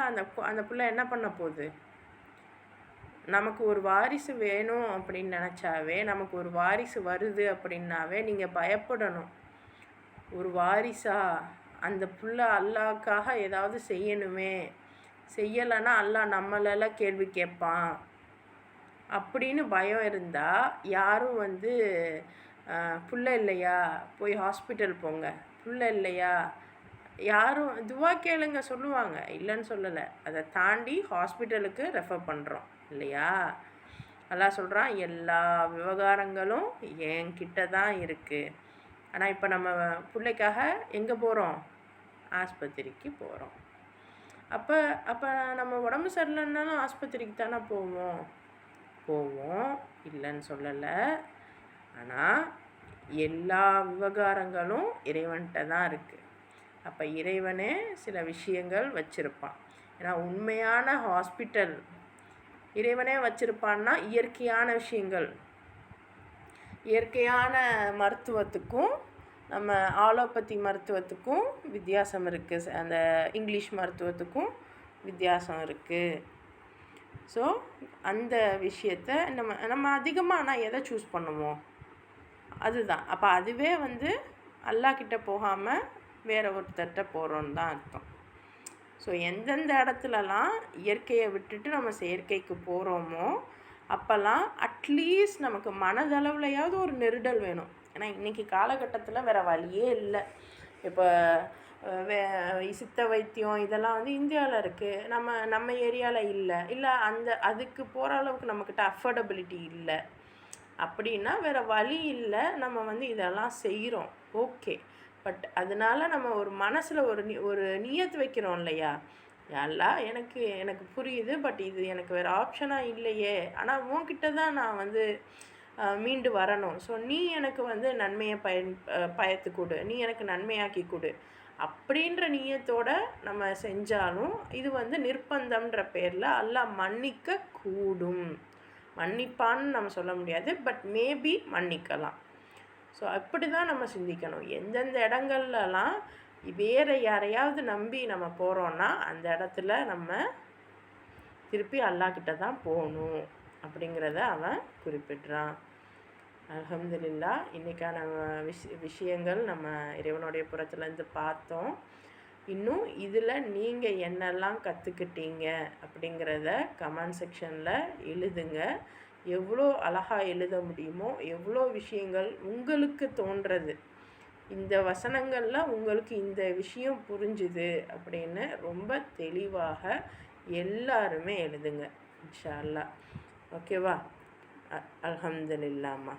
அந்த பிள்ளை என்ன பண்ண போகுது? நமக்கு ஒரு வாரிசு வேணும் அப்படின்னு நினச்சாவே, நமக்கு ஒரு வாரிசு வருது அப்படின்னாவே நீங்கள் பயப்படணும். ஒரு வாரிசா? அந்த புள்ள அல்லாஹ்க்காக ஏதாவது செய்யணுமே, செய்யலைன்னா அல்லாஹ் நம்மளெல்லாம் கேள்வி கேட்பான் அப்படின்னு பயம் இருந்தால், யாரும் புள்ள இல்லையா போய் ஹாஸ்பிட்டல் போங்க, புள்ள இல்லையா யாரும் துவா கேளுங்க சொல்லுவாங்க, இல்லைன்னு சொல்லலை. அதை தாண்டி ஹாஸ்பிட்டலுக்கு ரெஃபர் பண்ணுறோம் இல்லையா? அல்லாஹ் சொல்கிறான், எல்லா விவகாரங்களும் என்கிட்ட தான் இருக்குது. ஆனால் இப்போ நம்ம பிள்ளைக்காக எங்கே போகிறோம்? ஆஸ்பத்திரிக்கு போகிறோம். அப்போ நம்ம உடம்பு சரியில்லைன்னாலும் ஆஸ்பத்திரிக்கு தானே போவோம், இல்லைன்னு சொல்லலை. ஆனால் எல்லா விவகாரங்களும் இறைவன்கிட்ட தான் இருக்குது. அப்போ இறைவனே சில விஷயங்கள் வச்சுருப்பான். ஏன்னா உண்மையான ஹாஸ்பிட்டல் இறைவனே வச்சுருப்பான்னா இயற்கையான விஷயங்கள், இயற்கையான மருத்துவத்துக்கும் நம்ம ஆலோபதி மருத்துவத்துக்கும் வித்தியாசம் இருக்குது. அந்த இங்கிலீஷ் மருத்துவத்துக்கும் வித்தியாசம் இருக்குது. ஸோ அந்த விஷயத்தை நம்ம அதிகமாக ஆனால் எதை சூஸ் பண்ணுவோம்? அதுதான். அப்போ அதுவே அல்லாஹ்கிட்ட போகாமல் வேறு ஒருத்தர்கிட்ட போகிறோன்னு தான் அர்த்தம். ஸோ எந்தெந்த இடத்துலலாம் இயற்கையை விட்டுட்டு நம்ம செயற்கைக்கு போகிறோமோ அப்போல்லாம் அட்லீஸ்ட் நமக்கு மனதளவுலையாவது ஒரு நெருடல் வேணும். ஏன்னா இன்றைக்கி காலகட்டத்தில் வேறு வழியே இல்லை. இப்போ சித்த வைத்தியம் இதெல்லாம் இந்தியாவில் இருக்குது, நம்ம ஏரியாவில் இல்லை அதுக்கு போகிற அளவுக்கு நம்மக்கிட்ட அஃபோர்டபிலிட்டி இல்லை. அப்படின்னா வேறு வழி இல்லை, நம்ம இதெல்லாம் செய்கிறோம், ஓகே. பட் அதனால் நம்ம ஒரு மனசில் ஒரு நியத்து வைக்கிறோம் இல்லையா? எல்லாம் எனக்கு புரியுது, பட் இது எனக்கு வேறு ஆப்ஷனாக இல்லையே, ஆனால் உன்கிட்ட தான் நான் மீண்டு வரணும். ஸோ நீ எனக்கு நன்மையை பயத்து கொடு, நீ எனக்கு நன்மையாக்கி கொடு அப்படின்ற நியத்தோடு நம்ம செஞ்சாலும் இது நிர்பந்தம்ன்ற பேரில் அல்லாஹ் மன்னிக்க கூடும். மன்னிப்பான்னு நம்ம சொல்ல முடியாது, பட் மேபி மன்னிக்கலாம். ஸோ அப்படி தான் நம்ம சிந்திக்கணும். எந்தெந்த இடங்கள்லாம் வேறு யாரையாவது நம்பி நம்ம போகிறோன்னா அந்த இடத்துல நம்ம திருப்பி அல்லாஹ்கிட்ட தான் போகணும் அப்படிங்கிறத அவன் குறிப்பிட்றான். அல்ஹம்துலில்லாஹ். இன்றைக்கான விஷயங்கள் நம்ம இறைவனுடைய புறத்துலேருந்து பார்த்தோம். இன்னும் இதில் நீங்கள் என்னெல்லாம் கற்றுக்கிட்டீங்க அப்படிங்கிறத கமெண்ட் செக்ஷனில் எழுதுங்க. எவ்வளோ அழகாக எழுத முடியுமோ, எவ்வளோ விஷயங்கள் உங்களுக்கு தோன்றது, இந்த வசனங்களில் உங்களுக்கு இந்த விஷயம் புரிஞ்சுது அப்படின்னு ரொம்ப தெளிவாக எல்லாருமே எழுதுங்க இன்ஷா அல்லாஹ். ஓகேவா? அல்ஹம்துலில்லாஹ்மா.